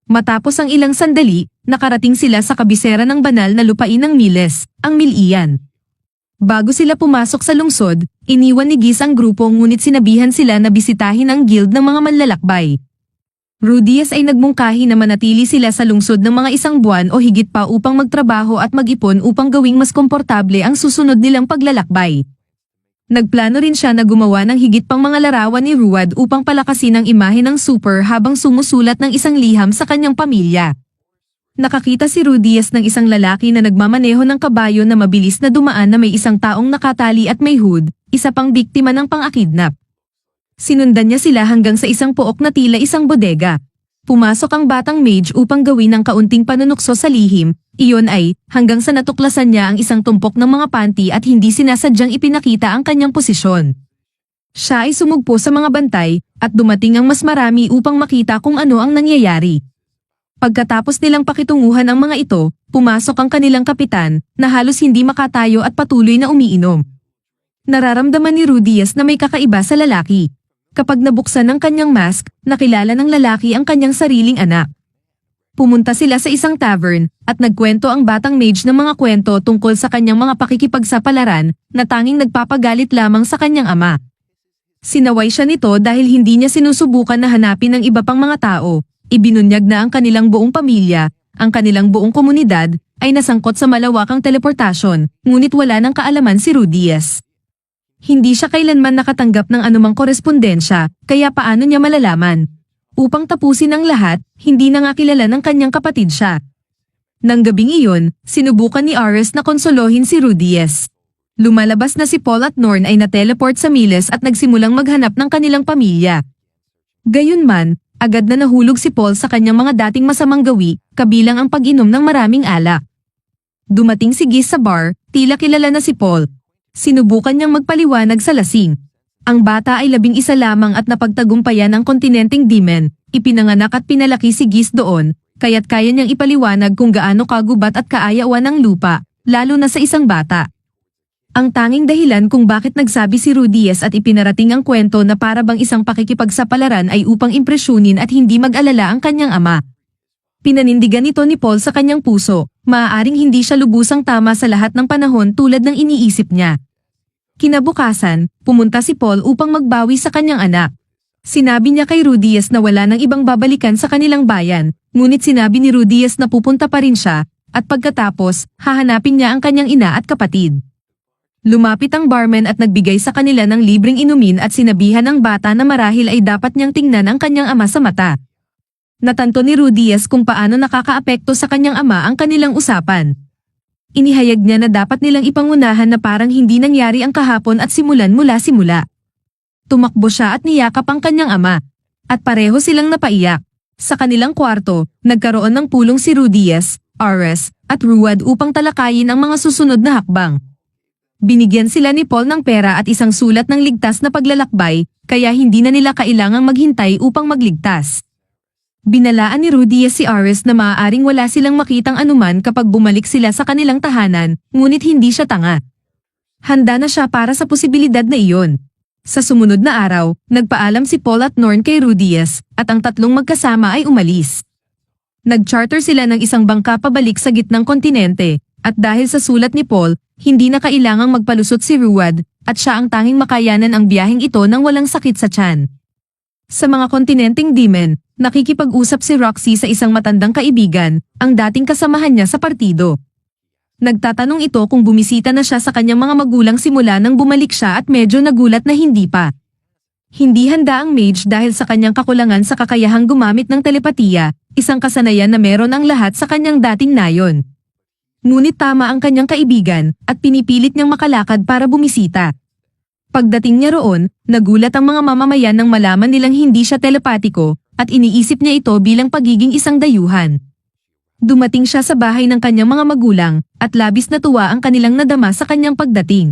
Matapos ang ilang sandali, nakarating sila sa kabisera ng banal na lupain ng Miles, ang Milian. Bago sila pumasok sa lungsod, iniwan ni Gus ang grupo ngunit sinabihan sila na bisitahin ang guild ng mga manlalakbay. Rudias ay nagmungkahi na manatili sila sa lungsod ng mga isang buwan o higit pa upang magtrabaho at mag-ipon upang gawing mas komportable ang susunod nilang paglalakbay. Nagplano rin siya na gumawa ng higit pang mga larawan ni Ruad upang palakasin ang imahe ng super habang sumusulat ng isang liham sa kanyang pamilya. Nakakita si Rudias ng isang lalaki na nagmamaneho ng kabayo na mabilis na dumaan na may isang taong nakatali at may hood, isa pang biktima ng pang-akidnap. Sinundan niya sila hanggang sa isang pook na tila isang bodega. Pumasok ang batang mage upang gawin ng kaunting panunukso sa lihim, iyon ay, hanggang sa natuklasan niya ang isang tumpok ng mga panty at hindi sinasadyang ipinakita ang kanyang posisyon. Siya ay sumugpo sa mga bantay, at dumating ang mas marami upang makita kung ano ang nangyayari. Pagkatapos nilang pakitunguhan ang mga ito, pumasok ang kanilang kapitan, na halos hindi makatayo at patuloy na umiinom. Nararamdaman ni Rudias na may kakaiba sa lalaki. Kapag nabuksan ang kanyang mask, nakilala ng lalaki ang kanyang sariling anak. Pumunta sila sa isang tavern, at nagkwento ang batang mage ng mga kwento tungkol sa kanyang mga pakikipagsapalaran, na tanging nagpapagalit lamang sa kanyang ama. Sinaway siya nito dahil hindi niya sinusubukan na hanapin ang iba pang mga tao, ibinunyag na ang kanilang buong pamilya, ang kanilang buong komunidad, ay nasangkot sa malawakang teleportasyon, ngunit wala ng kaalaman si Rudias. Hindi siya kailanman nakatanggap ng anumang korespondensya, kaya paano niya malalaman? Upang tapusin ang lahat, hindi na nga kilala ng kanyang kapatid siya. Nang gabing iyon, sinubukan ni Ares na konsolohin si Rudias. Lumalabas na si Paul at Norn ay na-teleport sa Miles at nagsimulang maghanap ng kanilang pamilya. Gayunman, agad na nahulog si Paul sa kanyang mga dating masamang gawi, kabilang ang pag-inom ng maraming alak. Dumating si Giz sa bar, tila kilala na si Paul. Sinubukan niyang magpaliwanag sa lasing. Ang bata ay 11 lamang at napagtagumpayan ang kontinenteng Demon. Ipinanganak at pinalaki si Giz doon, kaya't kaya niyang ipaliwanag kung gaano kagubat at kaayawan ng lupa, lalo na sa isang bata. Ang tanging dahilan kung bakit nagsabi si Rudies at ipinarating ang kwento na para bang isang pakikipagsapalaran ay upang impresyunin at hindi mag-alala ang kanyang ama. Pinanindigan ito ni Paul sa kanyang puso, maaaring hindi siya lubusang tama sa lahat ng panahon tulad ng iniisip niya. Kinabukasan, pumunta si Paul upang magbawi sa kanyang anak. Sinabi niya kay Rudies na wala nang ibang babalikan sa kanilang bayan, ngunit sinabi ni Rudies na pupunta pa rin siya, at pagkatapos, hahanapin niya ang kanyang ina at kapatid. Lumapit ang barman at nagbigay sa kanila ng libreng inumin at sinabihan ng bata na marahil ay dapat niyang tingnan ang kanyang ama sa mata. Natanto ni Rudies kung paano nakakaapekto sa kanyang ama ang kanilang usapan. Inihayag niya na dapat nilang ipangunahan na parang hindi nangyari ang kahapon at simulan mula simula. Tumakbo siya at niyakap ang kanyang ama. At pareho silang napaiyak. Sa kanilang kwarto, nagkaroon ng pulong si Rudies, Ares, at Ruad upang talakayin ang mga susunod na hakbang. Binigyan sila ni Paul ng pera at isang sulat ng ligtas na paglalakbay, kaya hindi na nila kailangang maghintay upang magligtas. Binalaan ni Rudies si Ares na maaaring wala silang makitang anuman kapag bumalik sila sa kanilang tahanan, ngunit hindi siya tanga. Handa na siya para sa posibilidad na iyon. Sa sumunod na araw, nagpaalam si Paul at Norn kay Rudies, at ang tatlong magkasama ay umalis. Nag-charter sila ng isang bangka pabalik sa gitnang kontinente, at dahil sa sulat ni Paul, hindi na kailangang magpalusot si Ruad, at siya ang tanging makayanan ang biyaheng ito nang walang sakit sa tiyan. Sa mga kontinenteng Demon, nakikipag-usap si Roxy sa isang matandang kaibigan, ang dating kasamahan niya sa partido. Nagtatanong ito kung bumisita na siya sa kanyang mga magulang simula nang bumalik siya at medyo nagulat na hindi pa. Hindi handa ang mage dahil sa kanyang kakulangan sa kakayahang gumamit ng telepatiya, isang kasanayan na meron ang lahat sa kanyang dating nayon. Ngunit tama ang kanyang kaibigan at pinipilit niyang makalakad para bumisita. Pagdating niya roon, nagulat ang mga mamamayan nang malaman nilang hindi siya telepatiko at iniisip niya ito bilang pagiging isang dayuhan. Dumating siya sa bahay ng kanyang mga magulang at labis na tuwa ang kanilang nadama sa kanyang pagdating.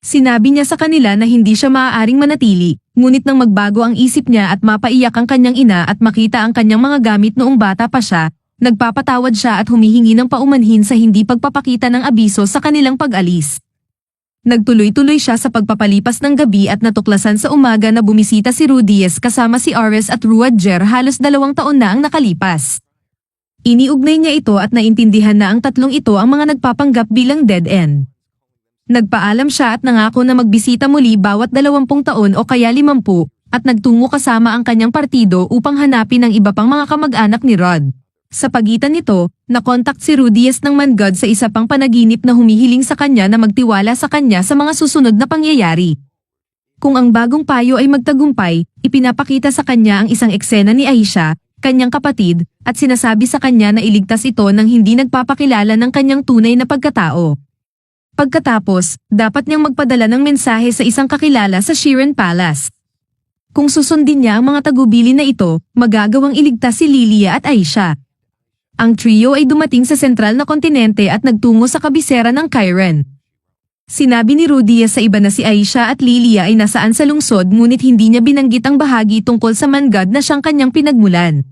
Sinabi niya sa kanila na hindi siya maaaring manatili, ngunit nang magbago ang isip niya at mapaiyak ang kanyang ina at makita ang kanyang mga gamit noong bata pa siya, nagpapatawad siya at humihingi ng paumanhin sa hindi pagpapakita ng abiso sa kanilang pag-alis. Nagtuloy-tuloy siya sa pagpapalipas ng gabi at natuklasan sa umaga na bumisita si Rudies kasama si Ares at Ruadger halos 2 taon na ang nakalipas. Iniugnay niya ito at naintindihan na ang tatlong ito ang mga nagpapanggap bilang dead end. Nagpaalam siya at nangako na magbisita muli bawat 20 taon o kaya 50 at nagtungo kasama ang kanyang partido upang hanapin ang iba pang mga kamag-anak ni Rod. Sa pagitan nito, nakontak si Rudies ng Mangod sa isa pang panaginip na humihiling sa kanya na magtiwala sa kanya sa mga susunod na pangyayari. Kung ang bagong payo ay magtagumpay, ipinapakita sa kanya ang isang eksena ni Aisha, kanyang kapatid, at sinasabi sa kanya na iligtas ito nang hindi nagpapakilala ng kanyang tunay na pagkatao. Pagkatapos, dapat niyang magpadala ng mensahe sa isang kakilala sa Shiren Palace. Kung susundin niya ang mga tagubili na ito, magagawang iligtas si Lilia at Aisha. Ang trio ay dumating sa sentral na kontinente at nagtungo sa kabisera ng Chiron. Sinabi ni Rudies sa iba na si Aisha at Lilia ay nasaan sa lungsod ngunit hindi niya binanggit ang bahagi tungkol sa Mangod na siyang kanyang pinagmulan.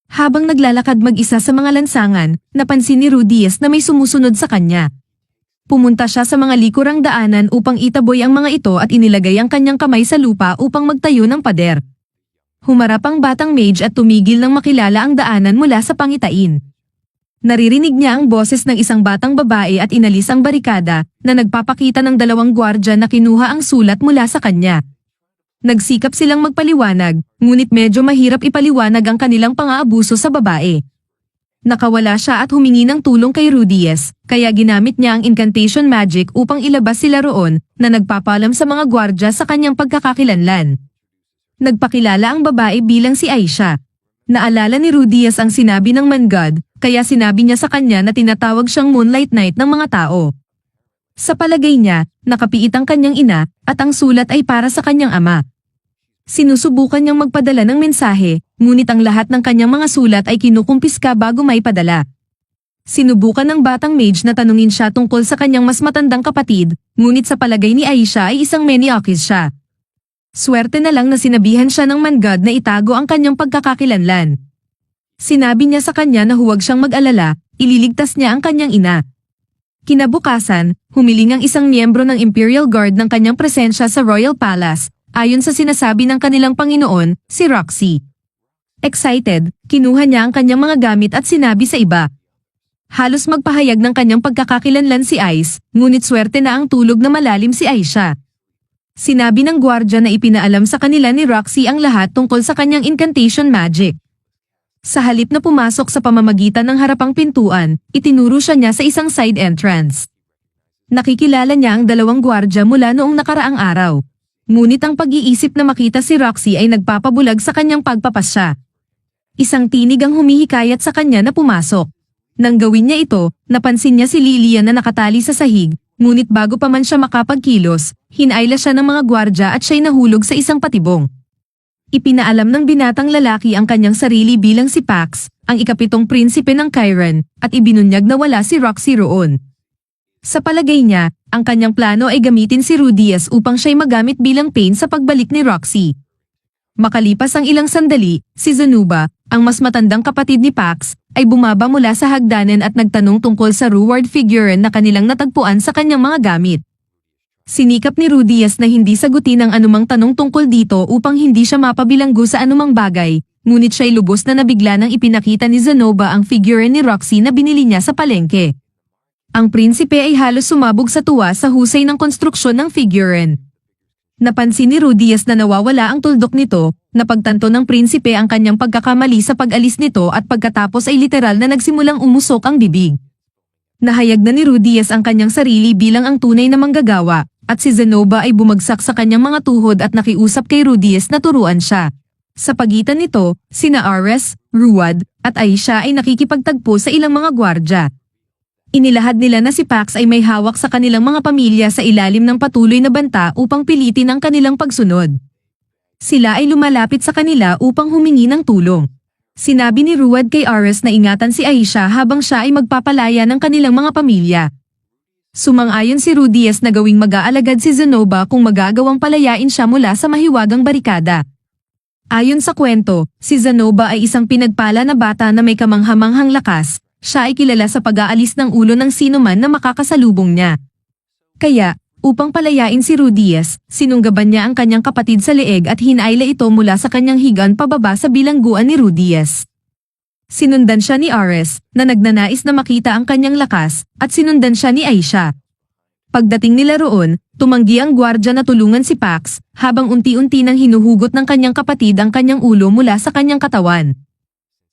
Habang naglalakad mag-isa sa mga lansangan, napansin ni Rudies na may sumusunod sa kanya. Pumunta siya sa mga likurang daanan upang itaboy ang mga ito at inilagay ang kanyang kamay sa lupa upang magtayo ng pader. Humarap ang batang mage at tumigil nang makilala ang daanan mula sa pangitain. Naririnig niya ang boses ng isang batang babae at inalis ang barikada na nagpapakita ng 2 gwardya na kinuha ang sulat mula sa kanya. Nagsikap silang magpaliwanag, ngunit medyo mahirap ipaliwanag ang kanilang pang-aabuso sa babae. Nakawala siya at humingi ng tulong kay Rudies, kaya ginamit niya ang incantation magic upang ilabas sila roon na nagpapalam sa mga gwardya sa kanyang pagkakakilanlan. Nagpakilala ang babae bilang si Aisha. Naalala ni Rudies ang sinabi ng Mangod, kaya sinabi niya sa kanya na tinatawag siyang Moonlight Knight ng mga tao. Sa palagay niya, nakapiit ang kanyang ina, at ang sulat ay para sa kanyang ama. Sinusubukan niyang magpadala ng mensahe, ngunit ang lahat ng kanyang mga sulat ay kinukumpiska bago maipadala. Sinubukan ng batang mage na tanungin siya tungkol sa kanyang mas matandang kapatid, ngunit sa palagay ni Aisha ay isang Meniakis siya. Swerte na lang na sinabihan siya ng man-god na itago ang kanyang pagkakakilanlan. Sinabi niya sa kanya na huwag siyang mag-alala, ililigtas niya ang kanyang ina. Kinabukasan, humiling ang isang miyembro ng Imperial Guard ng kanyang presensya sa Royal Palace, ayon sa sinasabi ng kanilang Panginoon, si Roxy. Excited, kinuha niya ang kanyang mga gamit at sinabi sa iba. Halos magpahayag ng kanyang pagkakakilanlan si Ice, ngunit swerte na ang tulog na malalim si Aisha. Sinabi ng gwardya na ipinaalam sa kanila ni Roxy ang lahat tungkol sa kanyang incantation magic. Sa halip na pumasok sa pamamagitan ng harapang pintuan, itinuro siya niya sa isang side entrance. Nakikilala niya ang dalawang gwardya mula noong nakaraang araw. Ngunit ang pag-iisip na makita si Roxy ay nagpapabulag sa kanyang pagpapasya. Isang tinig ang humihikayat sa kanya na pumasok. Nang gawin niya ito, napansin niya si Lillian na nakatali sa sahig, ngunit bago pa man siya makapagkilos, hinayla siya ng mga gwardya at siya'y nahulog sa isang patibong. Ipinaalam ng binatang lalaki ang kanyang sarili bilang si Pax, ang ikapitong prinsipe ng Chiron, at ibinunyag na wala si Roxy roon. Sa palagay niya, ang kanyang plano ay gamitin si Rudias upang siya'y magamit bilang pain sa pagbalik ni Roxy. Makalipas ang ilang sandali, si Zanuba, ang mas matandang kapatid ni Pax, ay bumaba mula sa hagdanan at nagtanong tungkol sa reward figurine na kanilang natagpuan sa kanyang mga gamit. Sinikap ni Rudias na hindi sagutin ang anumang tanong tungkol dito upang hindi siya mapabilanggo sa anumang bagay, ngunit siya'y lubos na nabigla nang ipinakita ni Zanoba ang figurine ni Roxy na binili niya sa palengke. Ang prinsipe ay halos sumabog sa tuwa sa husay ng konstruksyon ng figurine. Napansin ni Rudias na nawawala ang tuldok nito, napagtanto ng prinsipe ang kanyang pagkakamali sa pag-alis nito at pagkatapos ay literal na nagsimulang umusok ang bibig. Nahayag na ni Rudias ang kanyang sarili bilang ang tunay na manggagawa, at si Zanoba ay bumagsak sa kanyang mga tuhod at nakiusap kay Rudias na turuan siya. Sa pagitan nito, sina Ares, Ruad, at Aisha ay nakikipagtagpo sa ilang mga gwardya. Inilahad nila na si Pax ay may hawak sa kanilang mga pamilya sa ilalim ng patuloy na banta upang pilitin ang kanilang pagsunod. Sila ay lumalapit sa kanila upang humingi ng tulong. Sinabi ni Ruad kay Ares na ingatan si Aisha habang siya ay magpapalaya ng kanilang mga pamilya. Sumang-ayon si Rudias na gawing mag-aalagad si Zanoba kung magagawang palayain siya mula sa mahiwagang barikada. Ayon sa kwento, si Zanoba ay isang pinagpala na bata na may kamanghamanghang lakas. Siya ay kilala sa pag-aalis ng ulo ng sinuman na makakasalubong niya. Kaya, upang palayain si Rudias, sinunggaban niya ang kanyang kapatid sa leeg at hinayla ito mula sa kanyang higaan pababa sa bilangguan ni Rudias. Sinundan siya ni Ares, na nagnanais na makita ang kanyang lakas, at sinundan siya ni Aisha. Pagdating nila roon, tumanggi ang gwardya na tulungan si Pax, habang unti-unti nang hinuhugot ng kanyang kapatid ang kanyang ulo mula sa kanyang katawan.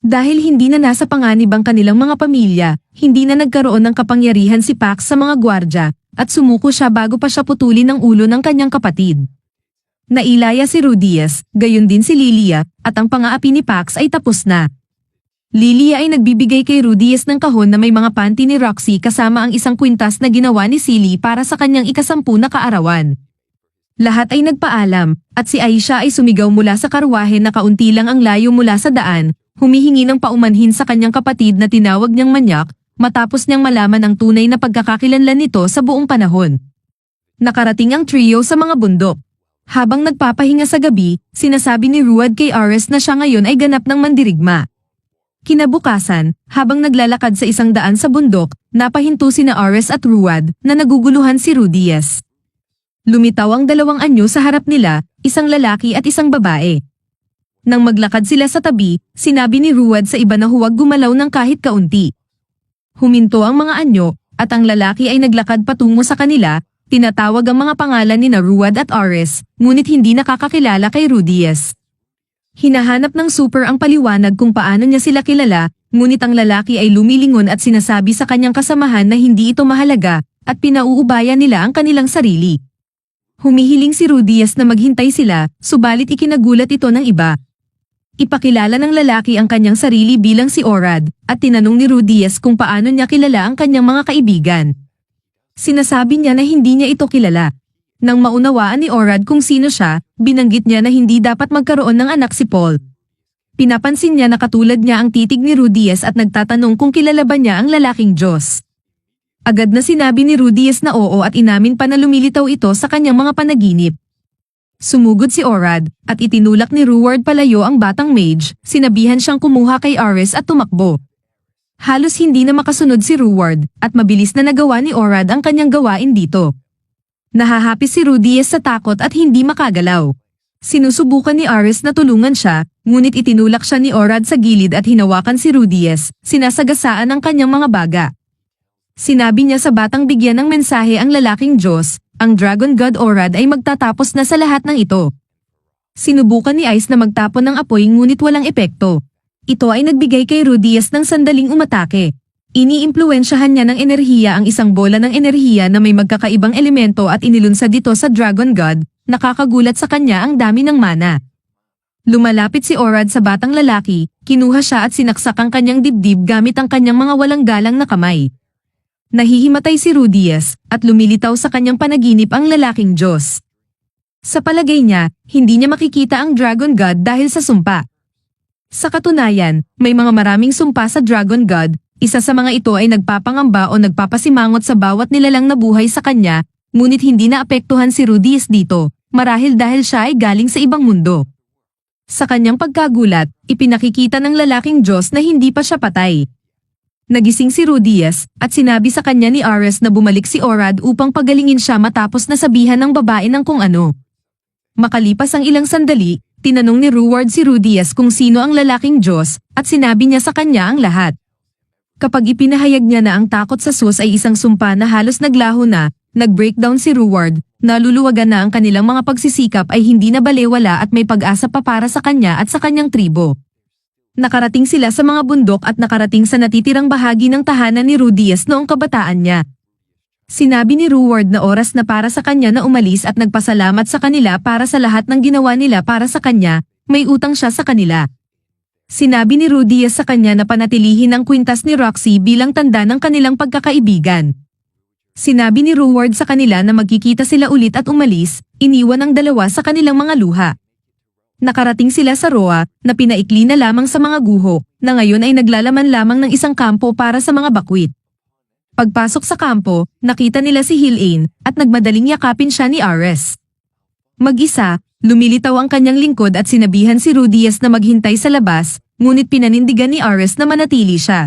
Dahil hindi na nasa panganib ang kanilang mga pamilya, hindi na nagkaroon ng kapangyarihan si Pax sa mga gwardya, at sumuko siya bago pa siya putulin ang ulo ng kanyang kapatid. Nailaya si Rudias, gayon din si Lilia, at ang pang-aapi ni Pax ay tapos na. Lilia ay nagbibigay kay Rudias ng kahon na may mga panty ni Roxy kasama ang isang kwintas na ginawa ni Silly para sa kanyang ikasampu na kaarawan. Lahat ay nagpaalam, at si Aisha ay sumigaw mula sa karwahe na kaunti lang ang layo mula sa daan, humihingi ng paumanhin sa kanyang kapatid na tinawag niyang manyak, matapos niyang malaman ang tunay na pagkakakilanlan nito sa buong panahon. Nakarating ang trio sa mga bundok. Habang nagpapahinga sa gabi, sinasabi ni Ruad kay Ares na siya ngayon ay ganap ng mandirigma. Kinabukasan, habang naglalakad sa isang daan sa bundok, napahinto sina Ares at Ruad na naguguluhan si Rudias. Lumitaw ang dalawang anyo sa harap nila, isang lalaki at isang babae. Nang maglakad sila sa tabi, sinabi ni Ruad sa iba na huwag gumalaw ng kahit kaunti. Huminto ang mga anyo, at ang lalaki ay naglakad patungo sa kanila, tinatawag ang mga pangalan ni Ruad at Ares, ngunit hindi nakakakilala kay Rudias. Hinahanap ng super ang paliwanag kung paano niya sila kilala, ngunit ang lalaki ay lumilingon at sinasabi sa kanyang kasamahan na hindi ito mahalaga, at pinauubaya nila ang kanilang sarili. Humihiling si Rudias na maghintay sila, subalit ikinagulat ito ng iba. Ipakilala ng lalaki ang kanyang sarili bilang si Orad, at tinanong ni Rudias kung paano niya kilala ang kanyang mga kaibigan. Sinasabi niya na hindi niya ito kilala. Nang maunawaan ni Orad kung sino siya, binanggit niya na hindi dapat magkaroon ng anak si Paul. Pinapansin niya na katulad niya ang titig ni Rudias at nagtatanong kung kilala ba niya ang lalaking Diyos. Agad na sinabi ni Rudias na oo at inamin pa na lumilitaw ito sa kanyang mga panaginip. Sumugod si Orad at itinulak ni Ruward palayo ang batang mage, sinabihan siyang kumuha kay Ares at tumakbo. Halos hindi na makasunod si Ruward at mabilis na nagawa ni Orad ang kanyang gawain dito. Nahahapis si Rudias sa takot at hindi makagalaw. Sinusubukan ni Ares na tulungan siya, ngunit itinulak siya ni Orad sa gilid at hinawakan si Rudias, sinasagasaan ang kanyang mga baga. Sinabi niya sa batang bigyan ng mensahe ang lalaking Diyos, ang Dragon God Orad ay magtatapos na sa lahat ng ito. Sinubukan ni Ice na magtapon ng apoy ngunit walang epekto. Ito ay nagbigay kay Rudias ng sandaling umatake. Iniimpluwensyahan niya ng enerhiya ang isang bola ng enerhiya na may magkakaibang elemento at inilunsad dito sa Dragon God, nakakagulat sa kanya ang dami ng mana. Lumalapit si Orad sa batang lalaki, kinuha siya at sinaksak ang kanyang dibdib gamit ang kanyang mga walang galang na kamay. Nahihimatay si Rudias at lumilitaw sa kanyang panaginip ang lalaking Diyos. Sa palagay niya, hindi niya makikita ang Dragon God dahil sa sumpa. Sa katunayan, may mga maraming sumpa sa Dragon God. Isa sa mga ito ay nagpapangamba o nagpapasimangot sa bawat nilalang na buhay sa kanya, ngunit hindi naapektuhan si Rudias dito, marahil dahil siya ay galing sa ibang mundo. Sa kanyang pagkagulat, ipinakikita ng lalaking Diyos na hindi pa siya patay. Nagising si Rudias at sinabi sa kanya ni Ares na bumalik si Orad upang pagalingin siya matapos nasabihan ng babae ng kung ano. Makalipas ang ilang sandali, tinanong ni Ruward si Rudias kung sino ang lalaking Diyos at sinabi niya sa kanya ang lahat. Kapag ipinahayag niya na ang takot sa sus ay isang sumpa na halos naglaho na, nag-breakdown si Ruward, naluluwagan na ang kanilang mga pagsisikap ay hindi na balewala at may pag-asa pa para sa kanya at sa kanyang tribo. Nakarating sila sa mga bundok at nakarating sa natitirang bahagi ng tahanan ni Rudias noong kabataan niya. Sinabi ni Ruward na oras na para sa kanya na umalis at nagpasalamat sa kanila para sa lahat ng ginawa nila para sa kanya, may utang siya sa kanila. Sinabi ni Rudias sa kanya na panatilihin ang kwintas ni Roxy bilang tanda ng kanilang pagkakaibigan. Sinabi ni Ruward sa kanila na magkikita sila ulit at umalis, iniwan ang dalawa sa kanilang mga luha. Nakarating sila sa Roa, na pinaikli na lamang sa mga guho, na ngayon ay naglalaman lamang ng isang kampo para sa mga bakwit. Pagpasok sa kampo, nakita nila si Hilain, at nagmadaling yakapin siya ni Ares. Mag-isa, lumilitaw ang kanyang lingkod at sinabihan si Rudias na maghintay sa labas, ngunit pinanindigan ni Ares na manatili siya.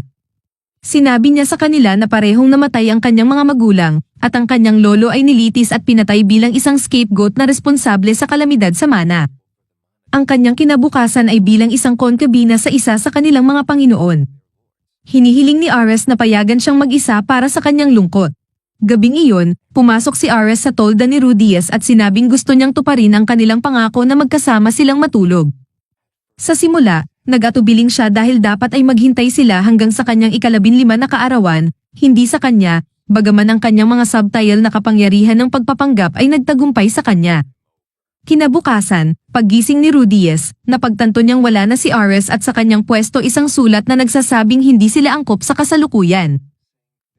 Sinabi niya sa kanila na parehong namatay ang kanyang mga magulang, at ang kanyang lolo ay nilitis at pinatay bilang isang scapegoat na responsable sa kalamidad sa mana. Ang kanyang kinabukasan ay bilang isang konkabina sa isa sa kanilang mga Panginoon. Hinihiling ni Ares na payagan siyang mag-isa para sa kanyang lungkot. Gabing iyon, pumasok si Ares sa tolda ni Rudias at sinabing gusto niyang tuparin ang kanilang pangako na magkasama silang matulog. Sa simula, nag-atubiling siya dahil dapat ay maghintay sila hanggang sa kanyang ika-15 na kaarawan, hindi sa kanya, bagaman ang kanyang mga subtitle na kapangyarihan ng pagpapanggap ay nagtagumpay sa kanya. Kinabukasan, paggising ni Rudias, napagtanto niyang wala na si Ares at sa kanyang pwesto isang sulat na nagsasabing hindi sila angkop sa kasalukuyan.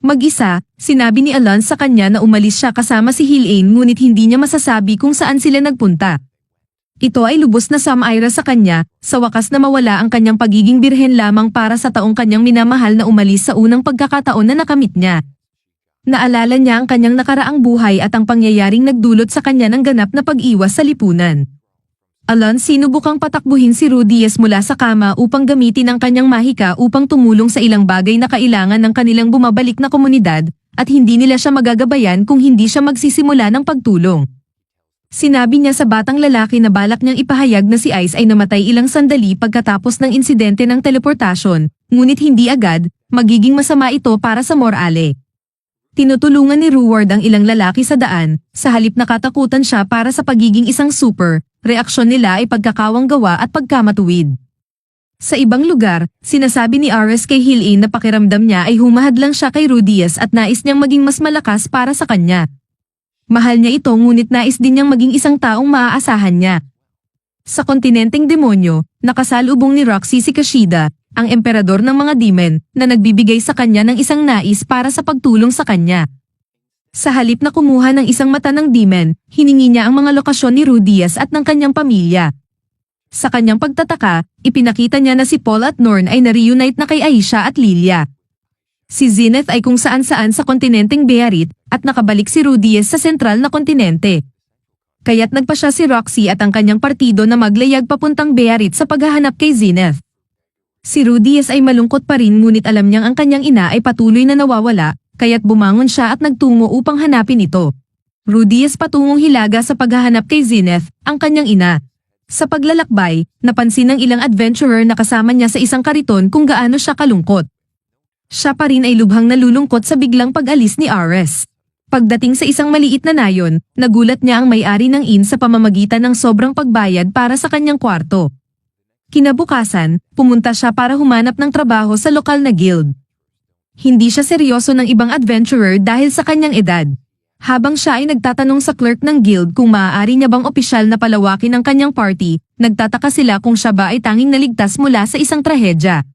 Mag-isa, sinabi ni Alan sa kanya na umalis siya kasama si Hilain ngunit hindi niya masasabi kung saan sila nagpunta. Ito ay lubos na samaira sa kanya, sa wakas na mawala ang kanyang pagiging birhen lamang para sa taong kanyang minamahal na umalis sa unang pagkakataon na nakamit niya. Naalala niya ang kanyang nakaraang buhay at ang pangyayaring nagdulot sa kanya ng ganap na pag-iwas sa lipunan. Alan sinubukang patakbuhin si Rudias mula sa kama upang gamitin ang kanyang mahika upang tumulong sa ilang bagay na kailangan ng kanilang bumabalik na komunidad, at hindi nila siya magagabayan kung hindi siya magsisimula ng pagtulong. Sinabi niya sa batang lalaki na balak niyang ipahayag na si Ice ay namatay ilang sandali pagkatapos ng insidente ng teleportasyon, ngunit hindi agad, magiging masama ito para sa morale. Tinutulungan ni Ruward ang ilang lalaki sa daan, sa halip na katakutan siya para sa pagiging isang super, reaksyon nila ay pagkakawang gawa at pagkamatuwid. Sa ibang lugar, sinasabi ni Ares kay Hilain na pakiramdam niya ay humahad lang siya kay Rudias at nais niyang maging mas malakas para sa kanya. Mahal niya ito ngunit nais din niyang maging isang taong maaasahan niya. Sa kontinenteng demonyo, nakasalubong ni Roxy si Kashida, ang emperador ng mga demon, na nagbibigay sa kanya ng isang nais para sa pagtulong sa kanya. Sa halip na kumuha ng isang mata ng demon, hiningi niya ang mga lokasyon ni Rudias at ng kanyang pamilya. Sa kanyang pagtataka, ipinakita niya na si Paul at Norn ay na-reunite na kay Aisha at Lilia. Si Zenith ay kung saan-saan sa kontinenteng Bearit at nakabalik si Rudias sa sentral na kontinente. Kaya't nagpa siya si Roxy at ang kanyang partido na maglayag papuntang Bearit sa paghahanap kay Zenith. Si Rudias ay malungkot pa rin ngunit alam niyang ang kanyang ina ay patuloy na nawawala, kaya't bumangon siya at nagtungo upang hanapin ito. Rudias patungong Hilaga sa paghahanap kay Zenith, ang kanyang ina. Sa paglalakbay, napansin ng ilang adventurer na kasama niya sa isang kariton kung gaano siya kalungkot. Siya pa rin ay lubhang nalulungkot sa biglang pag-alis ni Ares. Pagdating sa isang maliit na nayon, nagulat niya ang may-ari ng inn sa pamamagitan ng sobrang pagbayad para sa kanyang kwarto. Kinabukasan, pumunta siya para humanap ng trabaho sa lokal na guild. Hindi siya seryoso ng ibang adventurer dahil sa kanyang edad. Habang siya ay nagtatanong sa clerk ng guild kung maaari niya bang opisyal na palawakin ang kanyang party, nagtataka sila kung siya ba ay tanging naligtas mula sa isang trahedya.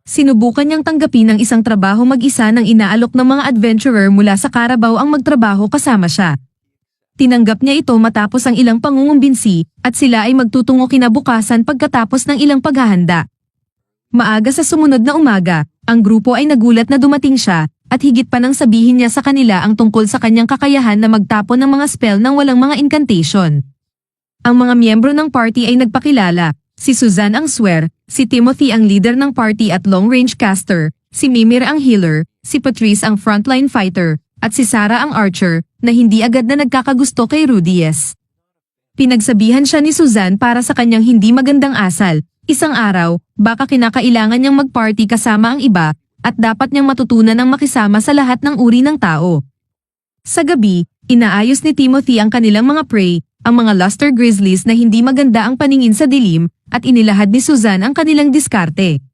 Sinubukan niyang tanggapin ang isang trabaho mag-isa nang inaalok ng mga adventurer mula sa Carabao ang magtrabaho kasama siya. Tinanggap niya ito matapos ang ilang pangungumbinsi at sila ay magtutungo kinabukasan pagkatapos ng ilang paghahanda. Maaga sa sumunod na umaga, ang grupo ay nagulat na dumating siya at higit pa nang sabihin niya sa kanila ang tungkol sa kanyang kakayahan na magtapon ng mga spell ng walang mga incantation. Ang mga miyembro ng party ay nagpakilala, si Suzanne ang swear, si Timothy ang leader ng party at long-range caster, si Mimir ang healer, si Patrice ang frontline fighter, at si Sarah ang archer, na hindi agad na nagkakagusto kay Rudias. Pinagsabihan siya ni Suzanne para sa kanyang hindi magandang asal, isang araw, baka kinakailangan niyang mag-party kasama ang iba, at dapat niyang matutunan ang makisama sa lahat ng uri ng tao. Sa gabi, inaayos ni Timothy ang kanilang mga prey, ang mga luster grizzlies na hindi maganda ang paningin sa dilim, at inilahad ni Suzanne ang kanilang diskarte.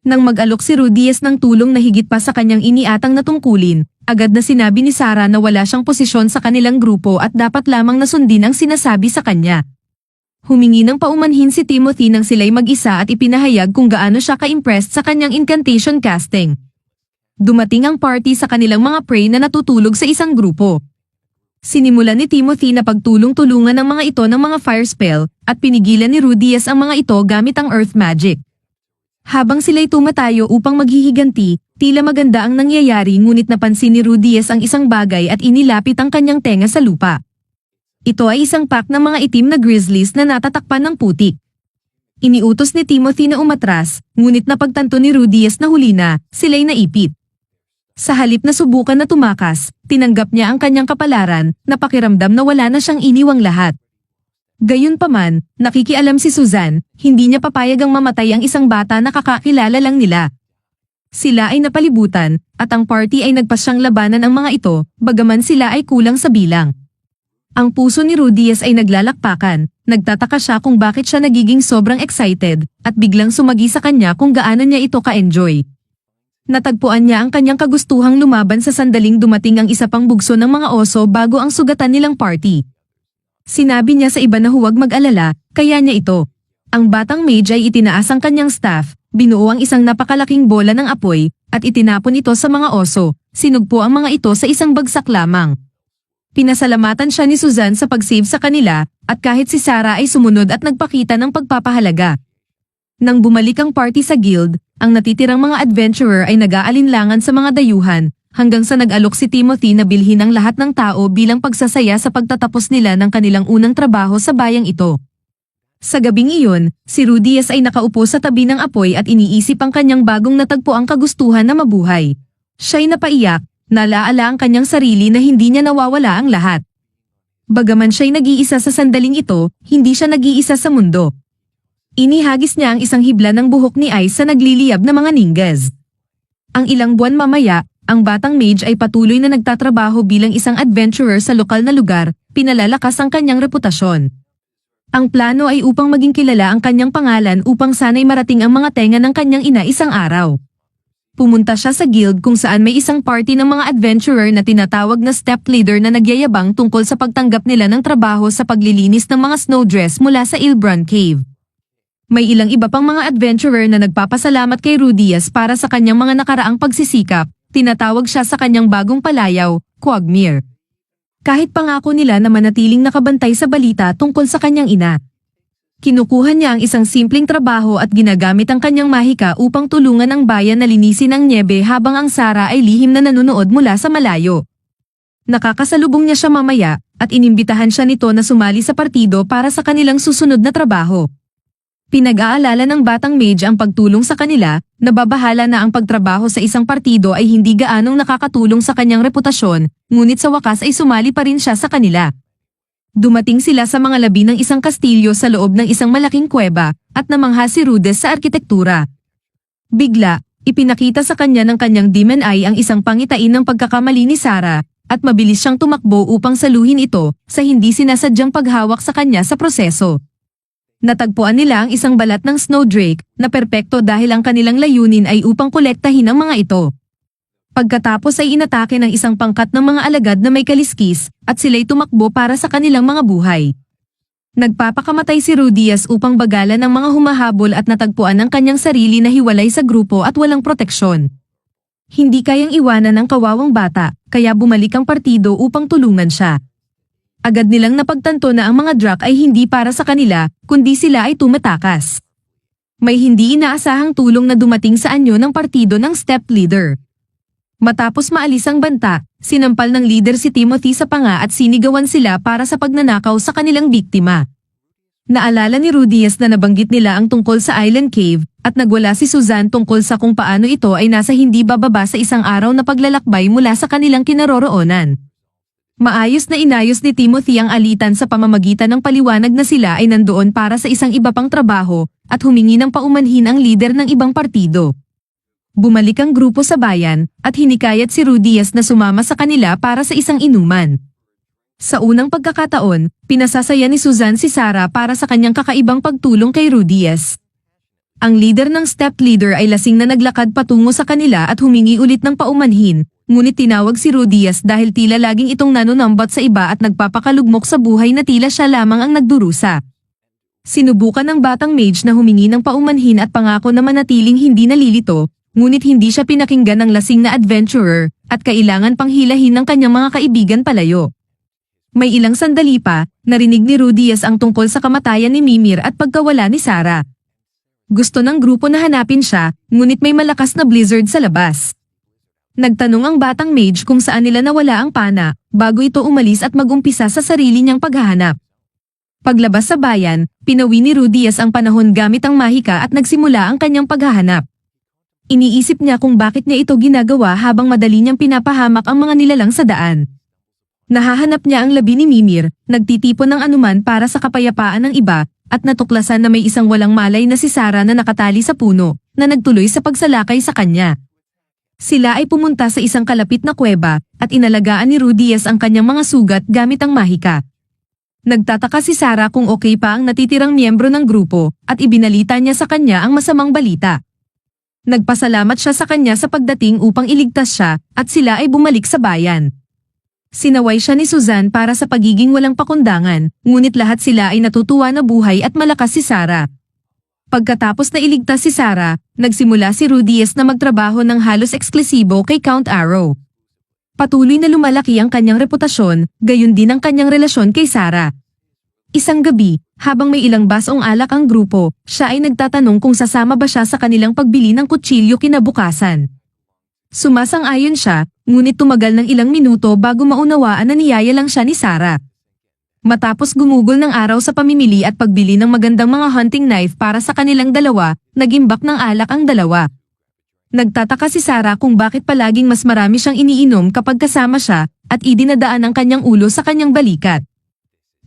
Nang mag-alok si Rudias ng tulong na higit pa sa kanyang iniatang na tungkulin, agad na sinabi ni Sarah na wala siyang posisyon sa kanilang grupo at dapat lamang nasundin ang sinasabi sa kanya. Humingi ng paumanhin si Timothy nang sila'y mag-isa at ipinahayag kung gaano siya ka-impressed sa kanyang incantation casting. Dumating ang party sa kanilang mga prey na natutulog sa isang grupo. Sinimulan ni Timothy na pagtulong-tulungan ng mga ito ng mga fire spell at pinigilan ni Rudias ang mga ito gamit ang earth magic. Habang sila'y tumatayo upang maghihiganti, tila maganda ang nangyayari ngunit napansin ni Rudias ang isang bagay at inilapit ang kanyang tenga sa lupa. Ito ay isang pack ng mga itim na grizzlies na natatakpan ng putik. Iniutos ni Timothy na umatras, ngunit napagtanto ni Rudias na huli na, sila'y naipit. Sa halip na subukan na tumakas, tinanggap niya ang kanyang kapalaran, na pakiramdam na wala na siyang iniwang lahat. Gayunpaman, nakikialam si Suzanne, hindi niya papayag ang mamatay ang isang bata na kakakilala lang nila. Sila ay napalibutan, at ang party ay nagpasyang labanan ang mga ito, bagaman sila ay kulang sa bilang. Ang puso ni Rudias ay naglalakpakan, nagtataka siya kung bakit siya nagiging sobrang excited, at biglang sumagi sa kanya kung gaano niya ito ka-enjoy. Natagpuan niya ang kanyang kagustuhang lumaban sa sandaling dumating ang isa pang bugso ng mga oso bago ang sugatan nilang party. Sinabi niya sa iba na huwag mag-alala, kaya niya ito. Ang batang mage ay itinaas ang kanyang staff, binuo ang isang napakalaking bola ng apoy, at itinapon ito sa mga oso, sinugpo ang mga ito sa isang bagsak lamang. Pinasalamatan siya ni Suzanne sa pag-save sa kanila, at kahit si Sarah ay sumunod at nagpakita ng pagpapahalaga. Nang bumalik ang party sa guild, ang natitirang mga adventurer ay nag-aalinlangan sa mga dayuhan, hanggang sa nag-alok si Timothy na bilhin ang lahat ng tao bilang pagsasaya sa pagtatapos nila ng kanilang unang trabaho sa bayang ito. Sa gabing iyon, si Rudias ay nakaupo sa tabi ng apoy at iniisip ang kanyang bagong natagpo ang kagustuhan na mabuhay. Siya'y napaiyak, nalaala ang kanyang sarili na hindi niya nawawala ang lahat. Bagaman siya'y nag-iisa sa sandaling ito, hindi siya nag-iisa sa mundo. Inihagis niya ang isang hibla ng buhok ni Ice sa nagliliyab na mga ningas. Ang ilang buwan mamaya, ang batang mage ay patuloy na nagtatrabaho bilang isang adventurer sa lokal na lugar, pinalalakas ang kanyang reputasyon. Ang plano ay upang maging kilala ang kanyang pangalan upang sana'y marating ang mga tenga ng kanyang ina isang araw. Pumunta siya sa guild kung saan may isang party ng mga adventurer na tinatawag na step leader na nagyayabang tungkol sa pagtanggap nila ng trabaho sa paglilinis ng mga snowdress mula sa Ilbran Cave. May ilang iba pang mga adventurer na nagpapasalamat kay Rudias para sa kanyang mga nakaraang pagsisikap, tinatawag siya sa kanyang bagong palayaw, Quagmire. Kahit pangako nila na manatiling nakabantay sa balita tungkol sa kanyang ina. Kinukuha niya ang isang simpleng trabaho at ginagamit ang kanyang mahika upang tulungan ang bayan na linisin ang nyebe habang ang Sarah ay lihim na nanonood mula sa malayo. Nakakasalubong niya siya mamaya at inimbitahan siya nito na sumali sa partido para sa kanilang susunod na trabaho. Pinag-aalala ng batang mage ang pagtulong sa kanila, nababahala na ang pagtrabaho sa isang partido ay hindi gaanong nakakatulong sa kanyang reputasyon, ngunit sa wakas ay sumali pa rin siya sa kanila. Dumating sila sa mga labi ng isang kastilyo sa loob ng isang malaking kuweba, at namangha si Rudes sa arkitektura. Bigla, ipinakita sa kanya ng kanyang demon eye ang isang pangitain ng pagkakamali ni Sarah, at mabilis siyang tumakbo upang saluhin ito sa hindi sinasadyang paghawak sa kanya sa proseso. Natagpuan nila ang isang balat ng snowdrake na perpekto dahil ang kanilang layunin ay upang kolektahin ang mga ito. Pagkatapos ay inatake ng isang pangkat ng mga alagad na may kaliskis at sila'y tumakbo para sa kanilang mga buhay. Nagpapakamatay si Rudias upang bagalan ng mga humahabol at natagpuan ang kanyang sarili na hiwalay sa grupo at walang proteksyon. Hindi kayang iwanan ang kawawang bata, kaya bumalik ang partido upang tulungan siya. Agad nilang napagtanto na ang mga Drak ay hindi para sa kanila, kundi sila ay tumatakas. May hindi inaasahang tulong na dumating sa anyo ng partido ng step leader. Matapos maalis ang banta, sinampal ng leader si Timothy sa panga at sinigawan sila para sa pagnanakaw sa kanilang biktima. Naalala ni Rudias na nabanggit nila ang tungkol sa Island Cave, at nagwala si Suzanne tungkol sa kung paano ito ay nasa hindi bababa sa isang araw na paglalakbay mula sa kanilang kinaroroonan. Maayos na inayos ni Timothy ang alitan sa pamamagitan ng paliwanag na sila ay nandoon para sa isang iba pang trabaho at humingi ng paumanhin ang lider ng ibang partido. Bumalik ang grupo sa bayan at hinikayat si Rudias na sumama sa kanila para sa isang inuman. Sa unang pagkakataon, pinasasaya ni Suzanne si Sarah para sa kanyang kakaibang pagtulong kay Rudias. Ang leader ng step leader ay lasing na naglakad patungo sa kanila at humingi ulit ng paumanhin, ngunit tinawag si Rudias dahil tila laging itong nanunambat sa iba at nagpapakalugmok sa buhay na tila siya lamang ang nagdurusa. Sinubukan ng batang mage na humingi ng paumanhin at pangako na manatiling hindi nalilito, ngunit hindi siya pinakinggan ng lasing na adventurer at kailangan pang hilahin ng kanyang mga kaibigan palayo. May ilang sandali pa, narinig ni Rudias ang tungkol sa kamatayan ni Mimir at pagkawala ni Sarah. Gusto ng grupo na hanapin siya, ngunit may malakas na blizzard sa labas. Nagtanong ang batang mage kung saan nila nawala ang pana, bago ito umalis at magumpisa sa sarili niyang paghahanap. Paglabas sa bayan, pinawi ni Rudias ang panahon gamit ang mahika at nagsimula ang kanyang paghahanap. Iniisip niya kung bakit niya ito ginagawa habang madali niyang pinapahamak ang mga nilalang sa daan. Nahahanap niya ang labi ni Mimir, nagtitipon ng anuman para sa kapayapaan ng iba, at natuklasan na may isang walang malay na si Sarah na nakatali sa puno, na nagtuloy sa pagsalakay sa kanya. Sila ay pumunta sa isang kalapit na kuweba, at inalagaan ni Rudias ang kanyang mga sugat gamit ang mahika. Nagtataka si Sarah kung okay pa ang natitirang miyembro ng grupo, at ibinalita niya sa kanya ang masamang balita. Nagpasalamat siya sa kanya sa pagdating upang iligtas siya, at sila ay bumalik sa bayan. Sinaway siya ni Suzanne para sa pagiging walang pakundangan, ngunit lahat sila ay natutuwa na buhay at malakas si Sarah. Pagkatapos na iligtas si Sarah, nagsimula si Rudias na magtrabaho ng halos eksklusibo kay Count Arrow. Patuloy na lumalaki ang kanyang reputasyon, gayon din ang kanyang relasyon kay Sarah. Isang gabi, habang may ilang basong alak ang grupo, siya ay nagtatanong kung sasama ba siya sa kanilang pagbili ng kutsilyo kinabukasan. Sumasang-ayon siya, ngunit tumagal ng ilang minuto bago maunawaan na niyaya lang siya ni Sarah. Matapos gumugol ng araw sa pamimili at pagbili ng magandang mga hunting knife para sa kanilang dalawa, nagimbak ng alak ang dalawa. Nagtataka si Sarah kung bakit palaging mas marami siyang iniinom kapag kasama siya, at idinadaan ang kanyang ulo sa kanyang balikat.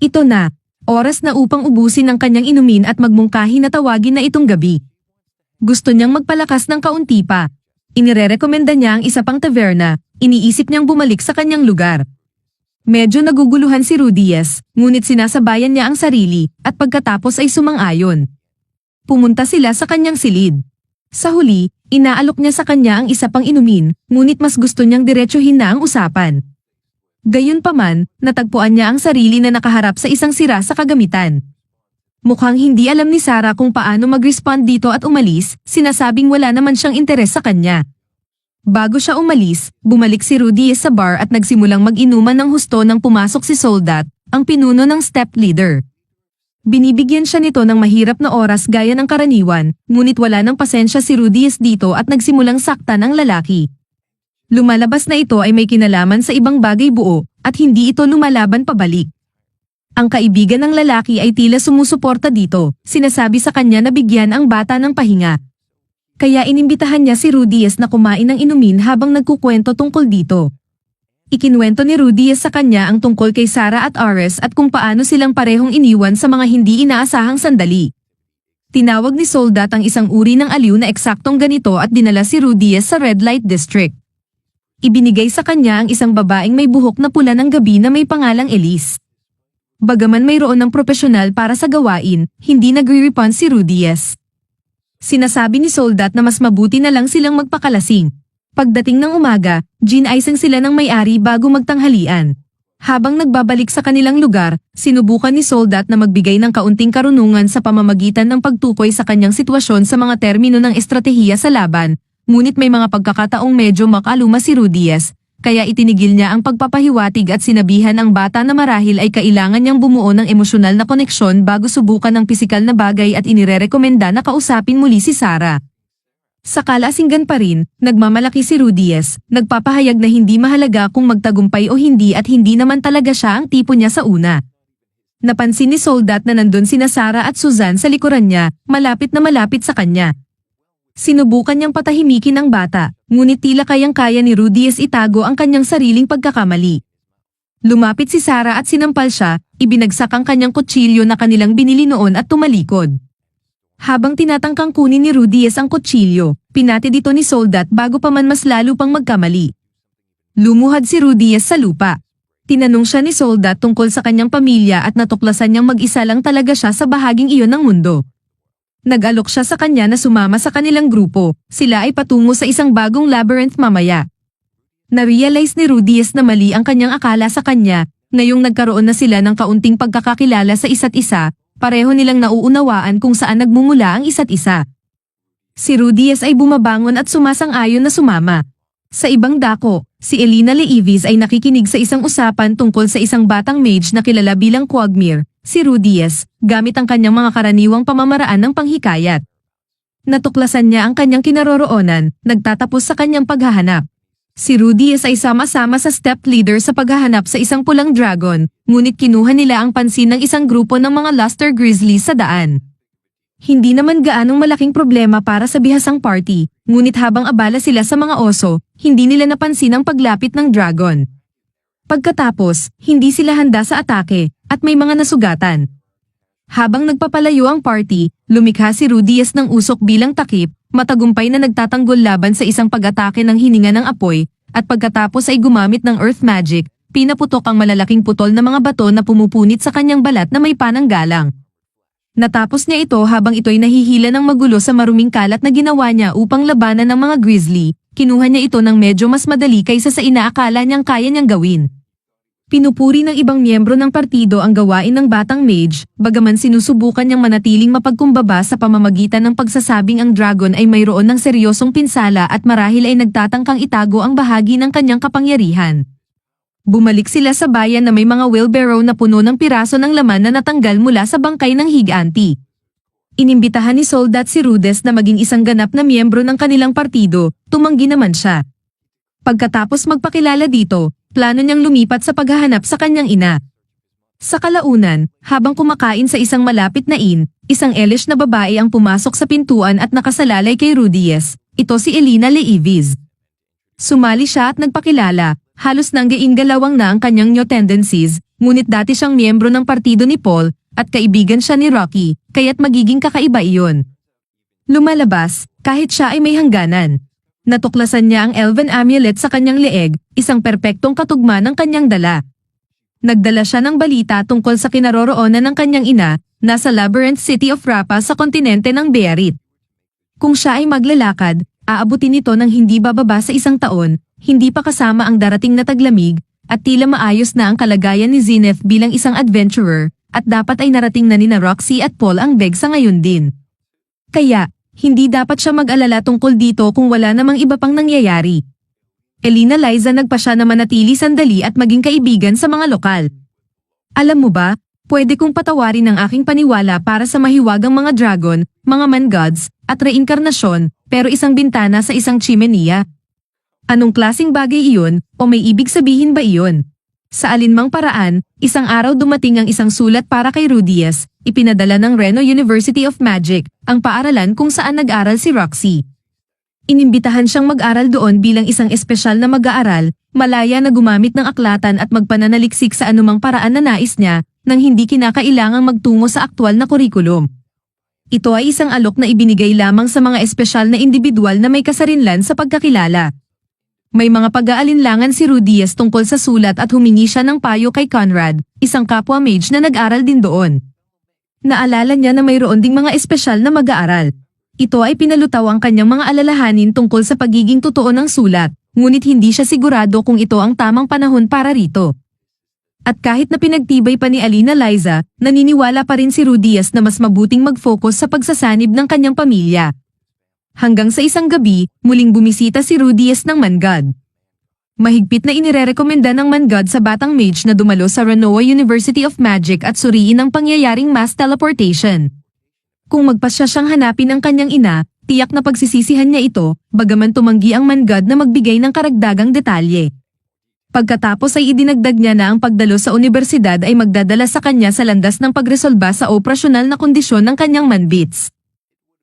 Ito na, oras na upang ubusin ang kanyang inumin at magmungkahi na tawagin na itong gabi. Gusto niyang magpalakas ng kaunti pa. Inirerekomenda niya ang isa pang taverna, iniisip niyang bumalik sa kanyang lugar. Medyo naguguluhan si Rudias, ngunit sinasabayan niya ang sarili, at pagkatapos ay sumang-ayon. Pumunta sila sa kanyang silid. Sa huli, inaalok niya sa kanya ang isa pang inumin, ngunit mas gusto niyang diretsuhin na ang usapan. Gayunpaman, natagpuan niya ang sarili na nakaharap sa isang sira sa kagamitan. Mukhang hindi alam ni Sarah kung paano mag-respond dito at umalis, sinasabing wala naman siyang interes sa kanya. Bago siya umalis, bumalik si Rudies sa bar at nagsimulang mag-inuman ng husto nang pumasok si Soldat, ang pinuno ng step leader. Binibigyan siya nito ng mahirap na oras gaya ng karaniwan, ngunit wala ng pasensya si Rudies dito at nagsimulang saktan ang lalaki. Lumalabas na ito ay may kinalaman sa ibang bagay buo, at hindi ito lumalaban pabalik. Ang kaibigan ng lalaki ay tila sumusuporta dito, sinasabi sa kanya na bigyan ang bata ng pahinga. Kaya inimbitahan niya si Rudies na kumain ng inumin habang nagkukwento tungkol dito. Ikinwento ni Rudies sa kanya ang tungkol kay Sarah at Ares at kung paano silang parehong iniwan sa mga hindi inaasahang sandali. Tinawag ni Soldat ang isang uri ng aliw na eksaktong ganito at dinala si Rudies sa Red Light District. Ibinigay sa kanya ang isang babaeng may buhok na pula ng gabi na may pangalang Elise. Bagaman mayroon ng profesional para sa gawain, hindi nagre-respond si Rudies. Sinasabi ni Soldat na mas mabuti na lang silang magpakalasing. Pagdating ng umaga, gin-icing sila ng may-ari bago magtanghalian. Habang nagbabalik sa kanilang lugar, sinubukan ni Soldat na magbigay ng kaunting karunungan sa pamamagitan ng pagtukoy sa kanyang sitwasyon sa mga termino ng estratehiya sa laban, ngunit may mga pagkakataong medyo makaluma si Rudies, kaya itinigil niya ang pagpapahiwatig at sinabihan ang bata na marahil ay kailangan niyang bumuo ng emosyonal na koneksyon bago subukan ng pisikal na bagay at inirerekomenda na kausapin muli si Sarah. Sa kalasinggan pa rin, nagmamalaki si Rudies, nagpapahayag na hindi mahalaga kung magtagumpay o hindi at hindi naman talaga siya ang tipo niya sa una. Napansin ni Soldat na nandun sina Sarah at Suzanne sa likuran niya, malapit na malapit sa kanya. Sinubukan niyang patahimikin ang bata, ngunit tila kayang-kaya ni Rudies itago ang kanyang sariling pagkakamali. Lumapit si Sarah at sinampal siya, ibinagsak ang kanyang kutsilyo na kanilang binili noon at tumalikod. Habang tinatangkang kunin ni Rudies ang kutsilyo, pinati dito ni Soldat bago pa man mas lalo pang magkamali. Lumuhad si Rudies sa lupa. Tinanong siya ni Soldat tungkol sa kanyang pamilya at natuklasan niyang mag-isa lang talaga siya sa bahaging iyon ng mundo. Nag-alok siya sa kanya na sumama sa kanilang grupo, sila ay patungo sa isang bagong labyrinth mamaya. Na-realize ni Rudies na mali ang kanyang akala sa kanya, ngayong nagkaroon na sila ng kaunting pagkakakilala sa isa't isa, pareho nilang nauunawaan kung saan nagmumula ang isa't isa. Si Rudies ay bumabangon at sumasang-ayon na sumama. Sa ibang dako, si Elina Leivis ay nakikinig sa isang usapan tungkol sa isang batang mage na kilala bilang Quagmire, si Rudies, gamit ang kanyang mga karaniwang pamamaraan ng panghikayat. Natuklasan niya ang kanyang kinaroroonan, nagtatapos sa kanyang paghahanap. Si Rudies ay sama-sama sa step leader sa paghahanap sa isang pulang dragon, ngunit kinuha nila ang pansin ng isang grupo ng mga Luster Grizzlies sa daan. Hindi naman gaanong malaking problema para sa bihasang party, ngunit habang abala sila sa mga oso, hindi nila napansin ang paglapit ng dragon. Pagkatapos, hindi sila handa sa atake, at may mga nasugatan. Habang nagpapalayo ang party, lumikha si Rudies ng usok bilang takip, matagumpay na nagtatanggol laban sa isang pag-atake ng hininga ng apoy, at pagkatapos ay gumamit ng earth magic, pinaputok ang malalaking putol na mga bato na pumupunit sa kanyang balat na may pananggalang. Natapos niya ito habang ito'y nahihila ng magulo sa maruming kalat na ginawa niya upang labanan ng mga grizzly, kinuha niya ito ng medyo mas madali kaysa sa inaakala niyang kaya niyang gawin. Pinupuri ng ibang miyembro ng partido ang gawain ng batang mage, bagaman sinusubukan niyang manatiling mapagkumbaba sa pamamagitan ng pagsasabing ang dragon ay mayroon ng seryosong pinsala at marahil ay nagtatangkang itago ang bahagi ng kanyang kapangyarihan. Bumalik sila sa bayan na may mga wheelbarrow na puno ng piraso ng laman na natanggal mula sa bangkay ng higanti. Inimbitahan ni Soldat si Rudies na maging isang ganap na miyembro ng kanilang partido, tumanggi naman siya. Pagkatapos magpakilala dito, plano niyang lumipat sa paghahanap sa kanyang ina. Sa kalaunan, habang kumakain sa isang malapit na inn, isang Elish na babae ang pumasok sa pintuan at nakasalalay kay Rudies. Ito si Elina Leivis. Sumali siya at nagpakilala. Halos nanggaing-galawang na ang kanyang new tendencies, ngunit dati siyang miyembro ng partido ni Paul, at kaibigan siya ni Rocky, kaya't magiging kakaiba iyon. Lumalabas, kahit siya ay may hangganan. Natuklasan niya ang elven amulet sa kanyang leeg, isang perpektong katugma ng kanyang dala. Nagdala siya ng balita tungkol sa kinaroroonan ng kanyang ina, nasa Labyrinth City of Rapa sa kontinente ng Bearit. Kung siya ay maglalakad, aabutin ito ng hindi bababa sa 1 taon, hindi pa kasama ang darating na taglamig, at tila maayos na ang kalagayan ni Zenith bilang isang adventurer, at dapat ay narating na nina Roxy at Paul ang beg sa ngayon din. Kaya, Hindi dapat siya mag-alala tungkol dito kung wala namang iba pang nangyayari. Elina Liza nagpa siya na manatili sandali at maging kaibigan sa mga lokal. Alam mo ba, pwede kong patawarin ang aking paniwala para sa mahiwagang mga dragon, mga man-gods, at reinkarnasyon, pero isang bintana sa isang chimney. Anong klasing bagay iyon, o may ibig sabihin ba iyon? Sa alinmang paraan, isang araw dumating ang isang sulat para kay Rudias, ipinadala ng Reno University of Magic, ang paaralan kung saan nag-aral si Roxy. Inimbitahan siyang mag-aral doon bilang isang espesyal na mag-aaral, malaya na gumamit ng aklatan at magpananaliksik sa anumang paraan na nais niya, nang hindi kinakailangang magtungo sa aktwal na kurikulum. Ito ay isang alok na ibinigay lamang sa mga espesyal na individual na may kasarinlan sa pagkakilala. May mga pag-aalinlangan si Rudias tungkol sa sulat at humingi siya ng payo kay Conrad, isang kapwa mage na nag-aral din doon. Naalala niya na mayroon ding mga espesyal na mag-aaral. Ito ay pinalutaw ang kanyang mga alalahanin tungkol sa pagiging totoo ng sulat, ngunit hindi siya sigurado kung ito ang tamang panahon para rito. At kahit na pinagtibay pa ni Elina Liza, naniniwala pa rin si Rudias na mas mabuting mag-focus sa pagsasanib ng kanyang pamilya. Hanggang sa isang gabi, muling bumisita si Rudias ng man-god. Mahigpit na inirerekomenda ng man-god sa batang mage na dumalo sa Renoa University of Magic at suriin ang pangyayaring mass teleportation. Kung magpasya siyang hanapin ang kanyang ina, tiyak na pagsisisihan niya ito, bagaman tumanggi ang man-god na magbigay ng karagdagang detalye. Pagkatapos ay idinagdag niya na ang pagdalo sa universidad ay magdadala sa kanya sa landas ng pagresolba sa operasyonal na kondisyon ng kanyang man-bits.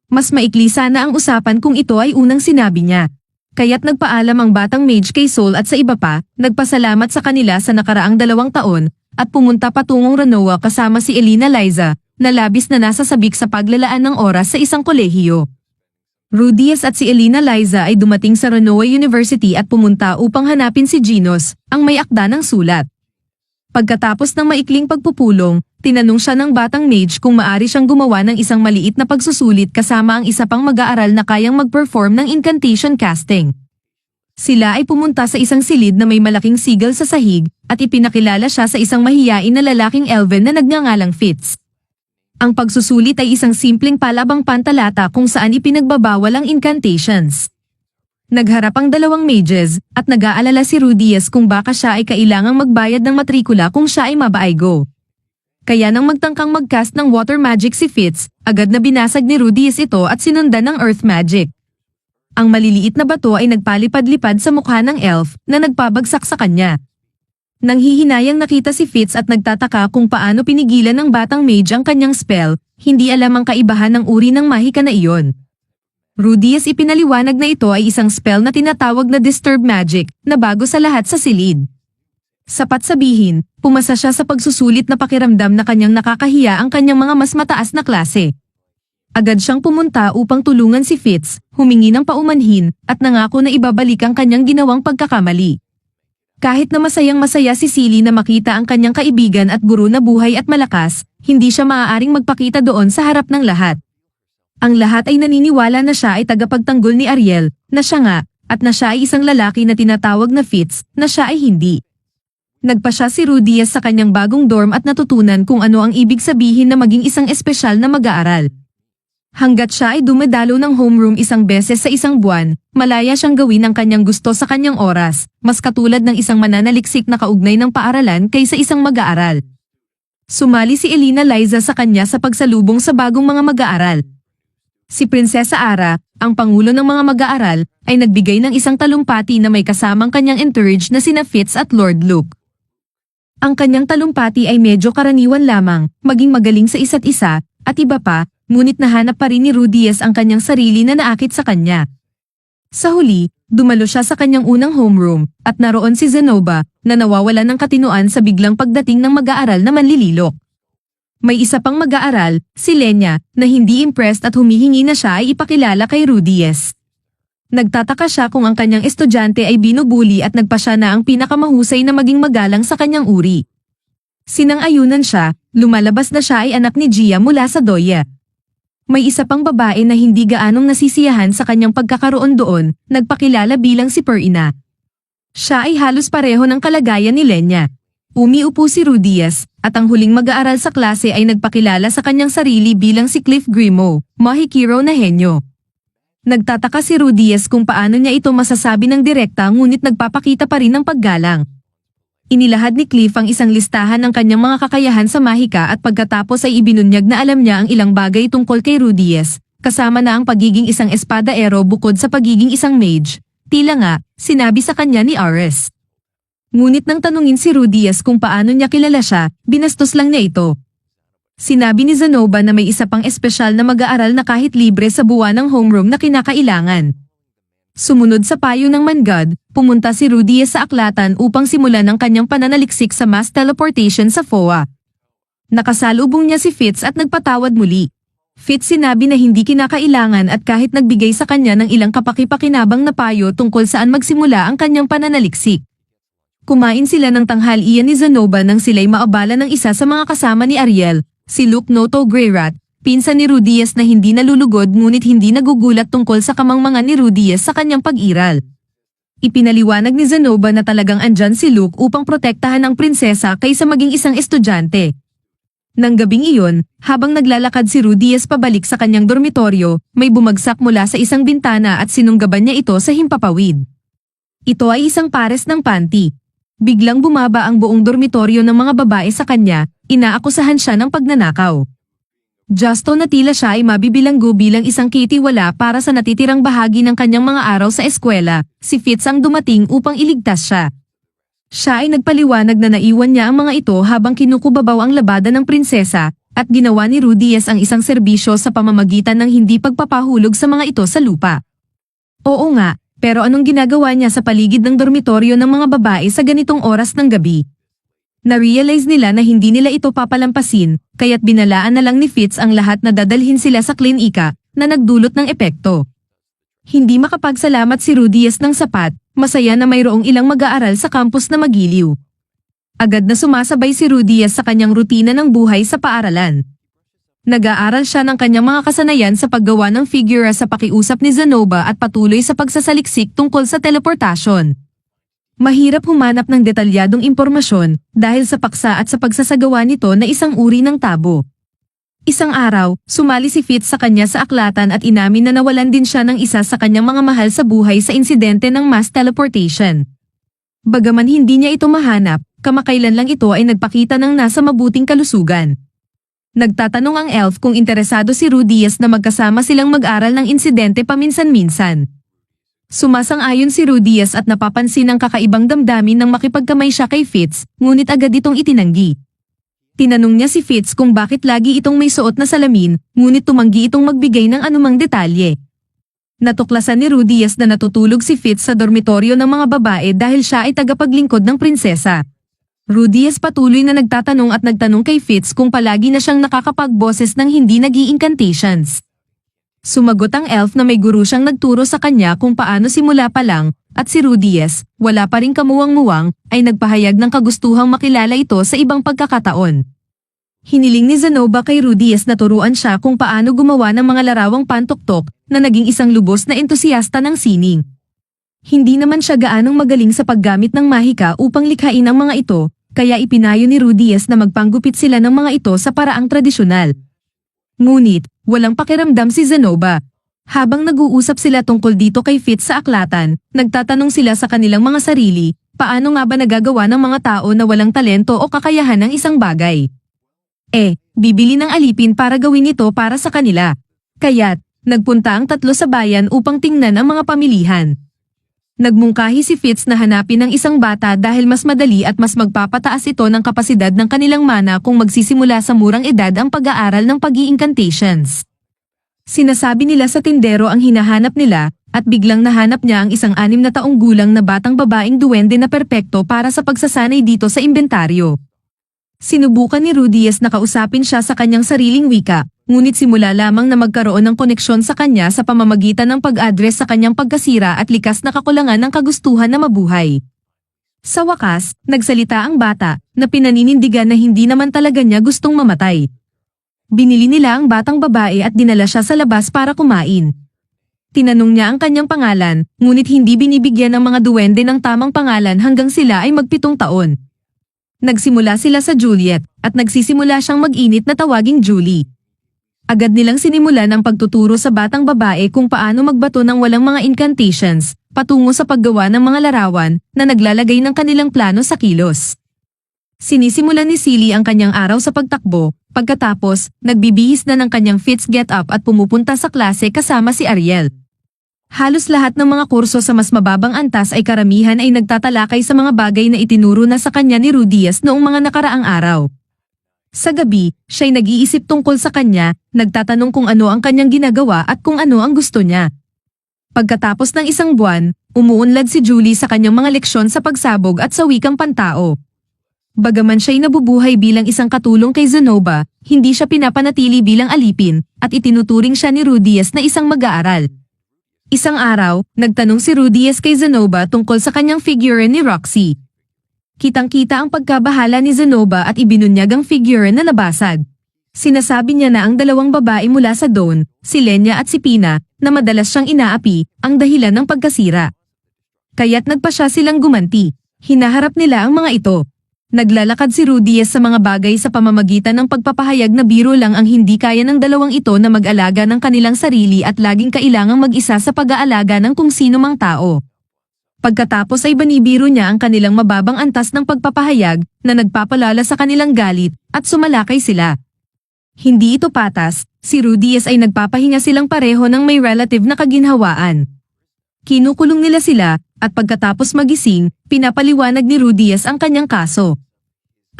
Mas maikli sana ang usapan kung ito ay unang sinabi niya. Kaya't nagpaalam ang batang mage kay Soul at sa iba pa, nagpasalamat sa kanila sa nakaraang 2 taon, at pumunta patungong Renoa kasama si Elina Liza, na labis na nasasabik sa paglalaan ng oras sa isang kolehiyo. Rudias at si Elina Liza ay dumating sa Renoa University at pumunta upang hanapin si Genos, ang may akda ng sulat. Pagkatapos ng maikling pagpupulong, tinanong siya ng batang mage kung maari siyang gumawa ng isang maliit na pagsusulit kasama ang isa pang mag-aaral na kayang mag-perform ng incantation casting. Sila ay pumunta sa isang silid na may malaking sigal sa sahig, at ipinakilala siya sa isang mahiyain na lalaking elven na nagngangalang Fitz. Ang pagsusulit ay isang simpleng palabang pantalata kung saan ipinagbabawal ang incantations. Nagharap ang 2 mages, at nag-aalala si Rudias kung baka siya ay kailangang magbayad ng matrikula kung siya ay mabaaygo. Kaya nang magtangkang mag-cast ng water magic si Fitz, agad na binasag ni Rudias ito at sinundan ng earth magic. Ang maliliit na bato ay nagpalipad-lipad sa mukha ng elf na nagpabagsak sa kanya. Nanghihinayang nakita si Fitz at nagtataka kung paano pinigilan ng batang mage ang kanyang spell, hindi alam ang kaibahan ng uri ng mahika na iyon. Rudias ipinaliwanag na ito ay isang spell na tinatawag na Disturb Magic, na bago sa lahat sa silid. Sapat sabihin, pumasa siya sa pagsusulit na pakiramdam na kanyang nakakahiya ang kanyang mga mas mataas na klase. Agad siyang pumunta upang tulungan si Fitz, humingi ng paumanhin, at nangako na ibabalik ang kanyang ginawang pagkakamali. Kahit na masayang-masaya si Silly na makita ang kanyang kaibigan at guro na buhay at malakas, hindi siya maaaring magpakita doon sa harap ng lahat. Ang lahat ay naniniwala na siya ay tagapagtanggol ni Ariel, na siya nga, at na siya ay isang lalaki na tinatawag na Fitz, na siya ay hindi. Nagpasya si Rudias sa kanyang bagong dorm at natutunan kung ano ang ibig sabihin na maging isang espesyal na mag-aaral. Hanggat siya ay dumadalo ng homeroom 1 beses sa 1 buwan, malaya siyang gawin ang kanyang gusto sa kanyang oras, mas katulad ng isang mananaliksik na kaugnay ng paaralan kaysa isang mag-aaral. Sumali si Elina Liza sa kanya sa pagsalubong sa bagong mga mag-aaral. Si Prinsesa Ara, ang pangulo ng mga mag-aaral, ay nagbigay ng isang talumpati na may kasamang kanyang entourage na sina Fitz at Lord Luke. Ang kanyang talumpati ay medyo karaniwan lamang, maging magaling sa isa't isa, at iba pa, ngunit nahanap pa rin ni Rudias ang kanyang sarili na naakit sa kanya. Sa huli, dumalo siya sa kanyang unang homeroom, at naroon si Zenobia, na nawawalan ng katinuan sa biglang pagdating ng mag-aaral na manlililok. May isa pang mag-aaral, si Lenya, na hindi impressed at humihingi na siya ay ipakilala kay Rudias. Nagtataka siya kung ang kanyang estudyante ay binubuli at nagpa siya na ang pinakamahusay na maging magalang sa kanyang uri. Sinang-ayunan siya, lumalabas na siya ay anak ni Gia mula sa Doya. May isa pang babae na hindi gaanong nasisiyahan sa kanyang pagkakaroon doon, nagpakilala bilang si Perina. Siya ay halos pareho ng kalagayan ni Lenya. Umiupo si Rudias, at ang huling mag-aaral sa klase ay nagpakilala sa kanyang sarili bilang si Cliff Grimo, Mahikiro na henyo. Nagtataka si Rudies kung paano niya ito masasabi ng direkta ngunit nagpapakita pa rin ng paggalang. Inilahad ni Cliff ang isang listahan ng kanyang mga kakayahan sa mahika at pagkatapos ay ibinunyag na alam niya ang ilang bagay tungkol kay Rudies, kasama na ang pagiging isang espadaero bukod sa pagiging isang mage. Tila nga, sinabi sa kanya ni Ares. Ngunit nang tanungin si Rudies kung paano niya kilala siya, binastos lang niya ito. Sinabi ni Zenobia na may isa pang espesyal na mag-aaral na kahit libre sa buwan ng homeroom na kinakailangan. Sumunod sa payo ng Mangad, pumunta si Rudies sa aklatan upang simulan ang kanyang pananaliksik sa mass teleportation sa FOA. Nakasalubong niya si Fitz at nagpatawad muli. Fitz sinabi na hindi kinakailangan at kahit nagbigay sa kanya ng ilang kapaki-pakinabang na payo tungkol saan magsimula ang kanyang pananaliksik. Kumain sila ng tanghalian ni Zenobia nang sila'y maabala ng isa sa mga kasama ni Ariel, si Luke Noto Greyrat, pinsan ni Rudies na hindi nalulugod ngunit hindi nagugulat tungkol sa kamangmangan ni Rudies sa kanyang pag-iral. Ipinaliwanag ni Zenobia na talagang andyan si Luke upang protektahan ang prinsesa kaysa maging isang estudyante. Nang gabing iyon, habang naglalakad si Rudies pabalik sa kanyang dormitoryo, may bumagsak mula sa isang bintana at sinunggaban niya ito sa himpapawid. Ito ay isang pares ng panty. Biglang bumaba ang buong dormitoryo ng mga babae sa kanya, inaakusahan siya ng pagnanakaw. Justo na tila siya ay mabibilanggo bilang isang kitiwala para sa natitirang bahagi ng kanyang mga araw sa eskwela, si Fitz ang dumating upang iligtas siya. Siya ay nagpaliwanag na naiwan niya ang mga ito habang kinukubabaw ang labada ng prinsesa, at ginawa ni Rudies ang isang serbisyo sa pamamagitan ng hindi pagpapahulog sa mga ito sa lupa. Oo nga, pero anong ginagawa niya sa paligid ng dormitoryo ng mga babae sa ganitong oras ng gabi? Na-realize nila na hindi nila ito papalampasin, kaya't binalaan na lang ni Fitz ang lahat na dadalhin sila sa klinika, na nagdulot ng epekto. Hindi makapagsalamat si Rudies ng sapat, masaya na mayroong ilang mag-aaral sa campus na magiliw. Agad na sumasabay si Rudies sa kanyang rutina ng buhay sa paaralan. Nag-aaral siya ng kanyang mga kasanayan sa paggawa ng figura sa pakiusap ni Zenobia at patuloy sa pagsasaliksik tungkol sa teleportasyon. Mahirap humanap ng detalyadong impormasyon dahil sa paksa at sa pagsasagawa nito na isang uri ng tabo. Isang araw, sumali si Fitz sa kanya sa aklatan at inamin na nawalan din siya ng isa sa kanyang mga mahal sa buhay sa insidente ng mass teleportation. Bagaman hindi niya ito mahanap, kamakailan lang ito ay nagpakita ng nasa mabuting kalusugan. Nagtatanong ang elf kung interesado si Rudies na magkasama silang mag-aral ng insidente paminsan-minsan. Sumasang-ayon si Rudies at napapansin ang kakaibang damdamin nang makipagkamay siya kay Fitz, ngunit agad itong itinanggi. Tinanong niya si Fitz kung bakit lagi itong may suot na salamin, ngunit tumanggi itong magbigay ng anumang detalye. Natuklasan ni Rudies na natutulog si Fitz sa dormitoryo ng mga babae dahil siya ay tagapaglingkod ng prinsesa. Rudies patuloy na nagtatanong at nagtanong kay Fitz kung palagi na siyang nakakapagboses ng hindi nag-i-incantations. Sumagot ang elf na may guru siyang nagturo sa kanya kung paano simula pa lang, at si Rudies, wala pa ring kamuwang-muwang, ay nagpahayag ng kagustuhang makilala ito sa ibang pagkakataon. Hiniling ni Zenobia kay Rudies na turuan siya kung paano gumawa ng mga larawang pantuktok na naging isang lubos na entusiasta ng sining. Hindi naman siya gaanong magaling sa paggamit ng mahika upang likhain ang mga ito, kaya ipinayo ni Rudies na magpanggupit sila ng mga ito sa paraang tradisyonal. Ngunit, walang pakiramdam si Zenobia. Habang nag-uusap sila tungkol dito kay Fitz sa aklatan, nagtatanong sila sa kanilang mga sarili, paano nga ba nagagawa ng mga tao na walang talento o kakayahan ng isang bagay? Bibili ng alipin para gawin ito para sa kanila. Kaya't, nagpunta ang tatlo sa bayan upang tingnan ang mga pamilihan. Nagmungkahi si Fitz na hanapin ang isang bata dahil mas madali at mas magpapataas ito ng kapasidad ng kanilang mana kung magsisimula sa murang edad ang pag-aaral ng pag-i-incantations. Sinasabi nila sa tindero ang hinahanap nila, at biglang nahanap niya ang isang 6 na taong gulang na batang babaeng duwende na perpekto para sa pagsasanay dito sa imbentaryo. Sinubukan ni Rudies na kausapin siya sa kanyang sariling wika, ngunit simula lamang na magkaroon ng koneksyon sa kanya sa pamamagitan ng pag-address sa kanyang pagkasira at likas na kakulangan ng kagustuhan na mabuhay. Sa wakas, nagsalita ang bata, na pinaninindigan na hindi naman talaga niya gustong mamatay. Binili nila ang batang babae at dinala siya sa labas para kumain. Tinanong niya ang kanyang pangalan, ngunit hindi binibigyan ng mga duwende ng tamang pangalan hanggang sila ay mag-7 taon. Nagsimula sila sa Juliet, at nagsisimula siyang mag-init na tawaging Julie. Agad nilang sinimulan ang pagtuturo sa batang babae kung paano magbato ng walang mga incantations, patungo sa paggawa ng mga larawan na naglalagay ng kanilang plano sa kilos. Sinisimulan ni Silly ang kanyang araw sa pagtakbo, pagkatapos, nagbibihis na ng kanyang fits get-up at pumupunta sa klase kasama si Ariel. Halos lahat ng mga kurso sa mas mababang antas ay karamihan ay nagtatalakay sa mga bagay na itinuro na sa kanya ni Rudias noong mga nakaraang araw. Sa gabi, siya'y nag-iisip tungkol sa kanya, nagtatanong kung ano ang kanyang ginagawa at kung ano ang gusto niya. Pagkatapos ng isang buwan, umuunlad si Julie sa kanyang mga leksyon sa pagsabog at sa wikang pantao. Bagaman siya'y nabubuhay bilang isang katulong kay Zenobia, hindi siya pinapanatili bilang alipin, at itinuturing siya ni Rudias na isang mag-aaral. Isang araw, nagtanong si Rudias kay Zenobia tungkol sa kanyang figure ni Roxy. Kitang-kita ang pagkabahala ni Zenobia at ibinunyag ang figure na nabasag. Sinasabi niya na ang dalawang babae mula sa Dawn, si Lenya at si Pina, na madalas siyang inaapi, ang dahilan ng pagkasira. Kaya't nagpa siya silang gumanti. Hinaharap nila ang mga ito. Naglalakad si Rudias sa mga bagay sa pamamagitan ng pagpapahayag na biro lang ang hindi kaya ng dalawang ito na mag-alaga ng kanilang sarili at laging kailangang mag-isa sa pag-aalaga ng kung sino mang tao. Pagkatapos ay banibiro niya ang kanilang mababang antas ng pagpapahayag na nagpapalala sa kanilang galit at sumalakay sila. Hindi ito patas, si Rudias ay nagpapahinga silang pareho ng may relative na kaginhawaan. Kinukulong nila sila at pagkatapos magising, pinapaliwanag ni Rudias ang kanyang kaso.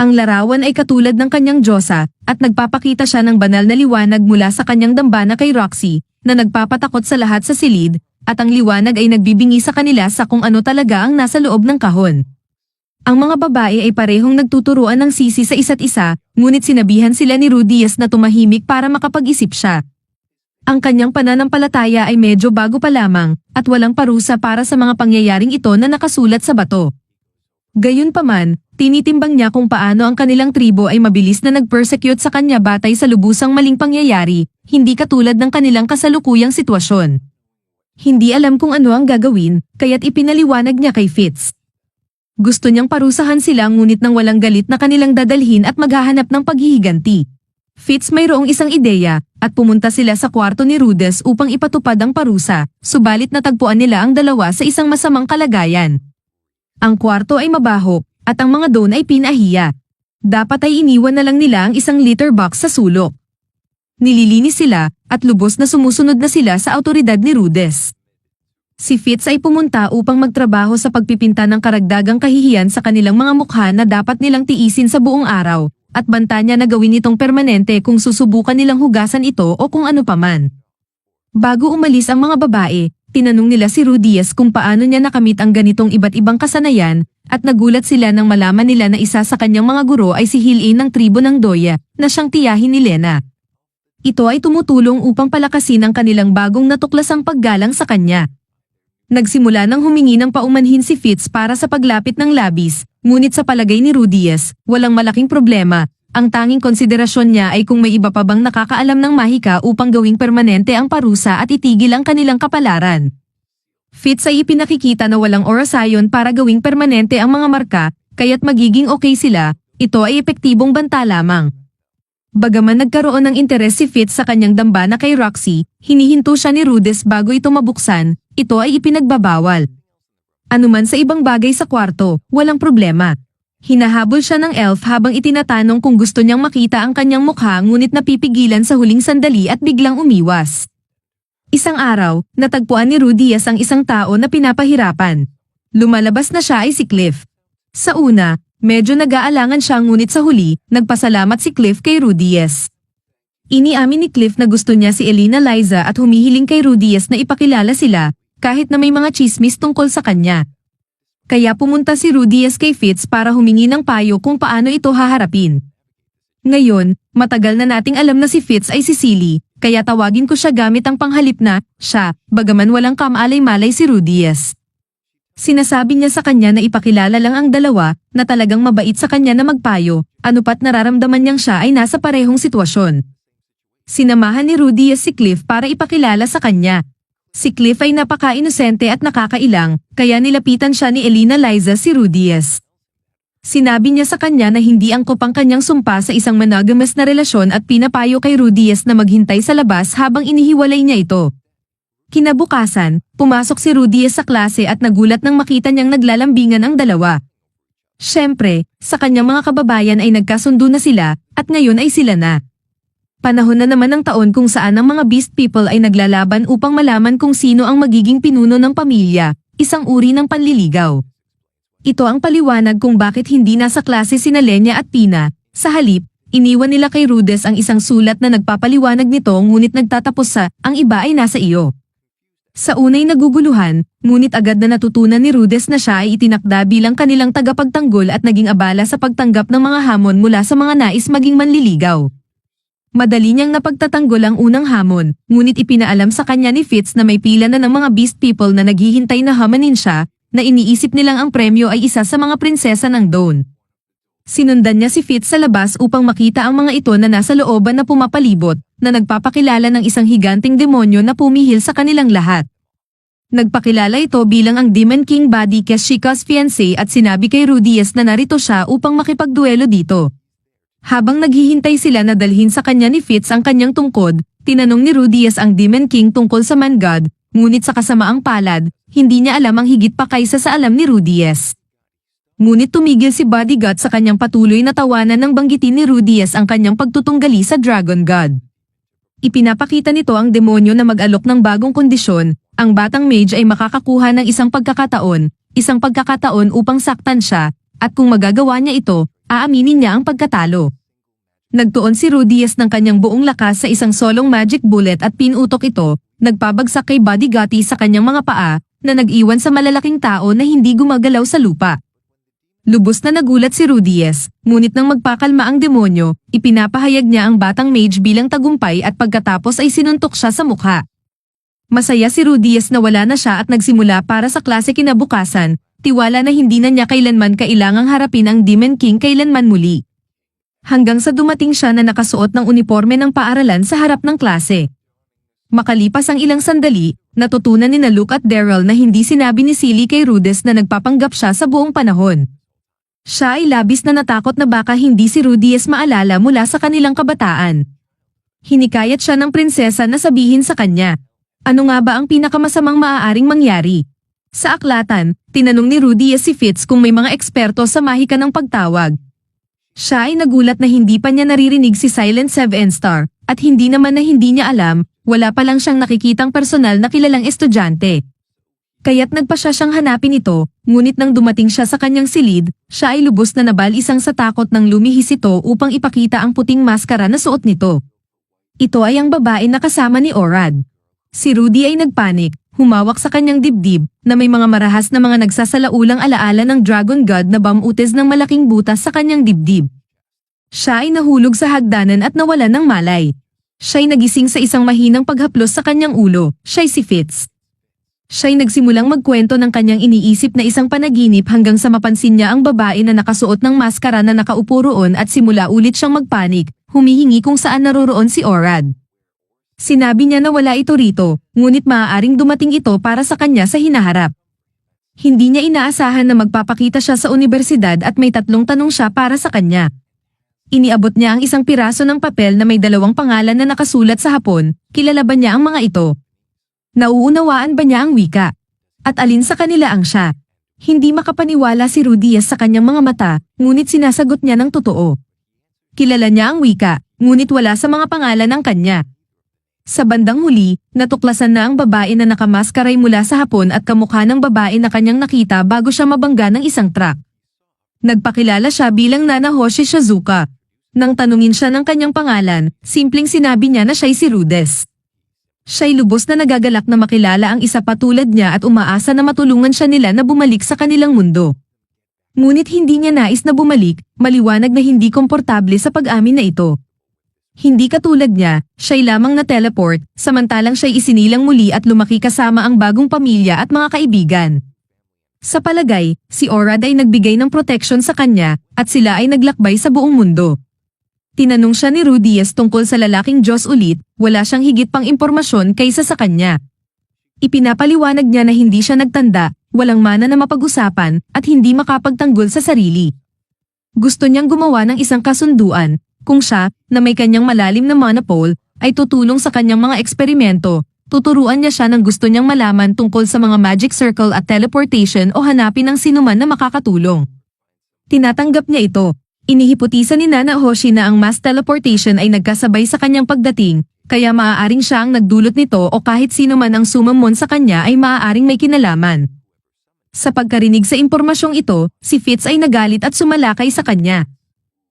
Ang larawan ay katulad ng kanyang diyosa at nagpapakita siya ng banal na liwanag mula sa kanyang dambana kay Roxy na nagpapatakot sa lahat sa silid at ang liwanag ay nagbibingi sa kanila sa kung ano talaga ang nasa loob ng kahon. Ang mga babae ay parehong nagtuturuan ng sisi sa isa't isa, ngunit sinabihan sila ni Rudias na tumahimik para makapag-isip siya. Ang kanyang pananampalataya ay medyo bago pa lamang at walang parusa para sa mga pangyayaring ito na nakasulat sa bato. Gayunpaman, tinitimbang niya kung paano ang kanilang tribo ay mabilis na nag-persecute sa kanya batay sa lubusang maling pangyayari, hindi katulad ng kanilang kasalukuyang sitwasyon. Hindi alam kung ano ang gagawin, kaya't ipinaliwanag niya kay Fitz. Gusto niyang parusahan sila ngunit nang walang galit na kanilang dadalhin at maghahanap ng paghihiganti. Fitz mayroong isang ideya, at pumunta sila sa kwarto ni Rudias upang ipatupad ang parusa, subalit natagpuan nila ang dalawa sa isang masamang kalagayan. Ang kwarto ay mabaho, at ang mga Dawn ay pinahiya. Dapat ay iniwan na lang nila ang isang litter box sa sulok. Nililinis sila, at lubos na sumusunod na sila sa awtoridad ni Rudias. Si Fitz ay pumunta upang magtrabaho sa pagpipinta ng karagdagang kahihiyan sa kanilang mga mukha na dapat nilang tiisin sa buong araw, at banta niya na gawin itong permanente kung susubukan nilang hugasan ito o kung ano paman. Bago umalis ang mga babae, tinanong nila si Rudias kung paano niya nakamit ang ganitong iba't ibang kasanayan, at nagulat sila nang malaman nila na isa sa kanyang mga guro ay si Hil-A ng tribo ng Doya, na siyang tiyahin ni Lena. Ito ay tumutulong upang palakasin ang kanilang bagong natuklasang paggalang sa kanya. Nagsimula ng humingi ng paumanhin si Fitz para sa paglapit ng labis, ngunit sa palagay ni Rudias, walang malaking problema. Ang tanging konsiderasyon niya ay kung may iba pa bang nakakaalam ng mahika upang gawing permanente ang parusa at itigil ang kanilang kapalaran. Fitz ay ipinakikita na walang orasayon para gawing permanente ang mga marka, kaya't magiging okay sila, ito ay epektibong banta lamang. Bagaman nagkaroon ng interes si Fitz sa kanyang dambana kay Roxy, hinihinto siya ni Rudias bago ito mabuksan, ito ay ipinagbabawal. Anuman sa ibang bagay sa kwarto, walang problema. Hinahabol siya ng elf habang itinatanong kung gusto niyang makita ang kanyang mukha ngunit napipigilan sa huling sandali at biglang umiwas. Isang araw, natagpuan ni Rudias ang isang tao na pinapahirapan. Lumalabas na siya ay si Cliff. Sa una, medyo nag-aalangan siya ngunit sa huli, nagpasalamat si Cliff kay Rudias. Iniamin ni Cliff na gusto niya si Elena Liza at humihiling kay Rudias na ipakilala sila, kahit na may mga chismis tungkol sa kanya. Kaya pumunta si Rudias kay Fitz para humingi ng payo kung paano ito haharapin. Ngayon, matagal na nating alam na si Fitz ay si Silly, kaya tawagin ko siya gamit ang panghalip na siya, bagaman walang kamalay-malay si Rudias. Sinasabi niya sa kanya na ipakilala lang ang dalawa, na talagang mabait sa kanya na magpayo, anupat nararamdaman niyang siya ay nasa parehong sitwasyon. Sinamahan ni Rudias si Cliff para ipakilala sa kanya. Si Cliff ay napaka-inosente at nakakailang, kaya nilapitan siya ni Elena Liza si Rudias. Sinabi niya sa kanya na hindi angkop ang kanyang sumpa sa isang monogamous na relasyon at pinapayo kay Rudies na maghintay sa labas habang inihiwalay niya ito. Kinabukasan, pumasok si Rudies sa klase at nagulat nang makita niyang naglalambingan ang dalawa. Siyempre, sa kanyang mga kababayan ay nagkasundo na sila, at ngayon ay sila na. Panahon na naman ng taon kung saan ang mga Beast People ay naglalaban upang malaman kung sino ang magiging pinuno ng pamilya, isang uri ng panliligaw. Ito ang paliwanag kung bakit hindi nasa klase sina Lenya at Pina. Sa halip, iniwan nila kay Rudes ang isang sulat na nagpapaliwanag nito ngunit nagtatapos sa, ang iba ay nasa iyo. Sa unay naguguluhan, ngunit agad na natutunan ni Rudes na siya ay itinakda bilang kanilang tagapagtanggol at naging abala sa pagtanggap ng mga hamon mula sa mga nais maging manliligaw. Madali niyang napagtatanggol ang unang hamon, ngunit ipinaalam sa kanya ni Fitz na may pila na ng mga Beast People na naghihintay na hamanin siya, na iniisip nilang ang premyo ay isa sa mga prinsesa ng Dawn. Sinundan niya si Fitz sa labas upang makita ang mga ito na nasa looban na pumapalibot, na nagpapakilala ng isang higanting demonyo na pumihil sa kanilang lahat. Nagpakilala ito bilang ang Demon King Buddy Keshika's fiancé at sinabi kay Rudies na narito siya upang makipagduelo dito. Habang naghihintay sila na dalhin sa kanya ni Fitz ang kanyang tungkod, tinanong ni Rudies ang Demon King tungkol sa Man God, ngunit sa kasamaang palad, hindi niya alam ang higit pa kaysa sa alam ni Rudies. Ngunit tumigil si Bodyguard sa kanyang patuloy na tawanan nang banggitin ni Rudies ang kanyang pagtutunggali sa Dragon God. Ipinapakita nito ang demonyo na mag-alok ng bagong kondisyon, ang batang mage ay makakakuha ng isang pagkakataon upang saktan siya, at kung magagawa niya ito, aaminin niya ang pagkatalo. Nagtuon si Rudies ng kanyang buong lakas sa isang solong magic bullet at pinutok ito, nagpabagsak kay Bodyguard sa kanyang mga paa, na nag-iwan sa malalaking tao na hindi gumagalaw sa lupa. Lubos na nagulat si Rudies, ngunit nang magpakalma ang demonyo, ipinapahayag niya ang batang mage bilang tagumpay at pagkatapos ay sinuntok siya sa mukha. Masaya si Rudies na wala na siya at nagsimula para sa klase kinabukasan, tiwala na hindi na niya kailanman kailangang harapin ang Demon King kailanman muli. Hanggang sa dumating siya na nakasuot ng uniforme ng paaralan sa harap ng klase. Makalipas ang ilang sandali, natutunan ni Luke at Daryl na hindi sinabi ni Silly kay Rudies na nagpapanggap siya sa buong panahon. Siya ay labis na natakot na baka hindi si Rudies maalala mula sa kanilang kabataan. Hinikayat siya ng prinsesa na sabihin sa kanya, ano nga ba ang pinakamasamang maaaring mangyari? Sa aklatan, tinanong ni Rudies si Fitz kung may mga eksperto sa mahika ng pagtawag. Siya ay nagulat na hindi pa niya naririnig si Silent Seven Star, at hindi naman na hindi niya alam, wala pa lang siyang nakikitang personal na kilalang estudyante. Kaya't nagpa siyang hanapin ito, ngunit nang dumating siya sa kanyang silid, siya ay lubos na nabalisang sa takot nang lumihis ito upang ipakita ang puting maskara na suot nito. Ito ay ang babae na kasama ni Orad. Si Rudy ay nagpanik, humawak sa kanyang dibdib, na may mga marahas na mga nagsasalaulang alaala ng Dragon God na bamutis ng malaking butas sa kanyang dibdib. Siya ay nahulog sa hagdanan at nawalan ng malay. Siya'y nagising sa isang mahinang paghaplos sa kanyang ulo, siya'y si Fitz. Siya'y nagsimulang magkwento ng kanyang iniisip na isang panaginip hanggang sa mapansin niya ang babae na nakasuot ng maskara na nakaupo roon at simula ulit siyang magpanik, humihingi kung saan naroroon si Orad. Sinabi niya na wala ito rito, ngunit maaaring dumating ito para sa kanya sa hinaharap. Hindi niya inaasahan na magpapakita siya sa unibersidad at may 3 tanong siya para sa kanya. Iniabot niya ang isang piraso ng papel na may 2 pangalan na nakasulat sa Hapon, kilala ba niya ang mga ito? Nauunawaan ba niya ang wika? At alin sa kanila ang siya? Hindi makapaniwala si Rudies sa kanyang mga mata, ngunit sinasagot niya ng totoo. Kilala niya ang wika, ngunit wala sa mga pangalan ng kanya. Sa bandang huli, natuklasan na ang babae na nakamaskaray mula sa Hapon at kamukha ng babae na kanyang nakita bago siya mabangga ng isang truck. Nagpakilala siya bilang Nana Hoshi Shizuka. Nang tanungin siya ng kanyang pangalan, simpleng sinabi niya na siya'y si Rudes. Siya'y lubos na nagagalak na makilala ang isa pa tulad niya at umaasa na matulungan siya nila na bumalik sa kanilang mundo. Ngunit hindi niya nais na bumalik, maliwanag na hindi komportable sa pag-amin na ito. Hindi katulad niya, siya'y lamang na teleport, samantalang siya'y isinilang muli at lumaki kasama ang bagong pamilya at mga kaibigan. Sa palagay, si Orad ay nagbigay ng proteksyon sa kanya, at sila ay naglakbay sa buong mundo. Tinanong siya ni Rudies tungkol sa lalaking Diyos ulit, wala siyang higit pang impormasyon kaysa sa kanya. Ipinapaliwanag niya na hindi siya nagtanda, walang mana na mapag-usapan, at hindi makapagtanggol sa sarili. Gusto niyang gumawa ng isang kasunduan, kung siya, na may kanyang malalim na monopole, ay tutulong sa kanyang mga eksperimento. Tuturuan niya siya ng gusto niyang malaman tungkol sa mga magic circle at teleportation o hanapin ang sinuman na makakatulong. Tinatanggap niya ito. Inihipotisa ni Nana Hoshi na ang mass teleportation ay nagkasabay sa kanyang pagdating, kaya maaaring siya ang nagdulot nito o kahit sino man ang sumamon sa kanya ay maaaring may kinalaman. Sa pagkarinig sa impormasyong ito, si Fitz ay nagalit at sumalakay sa kanya.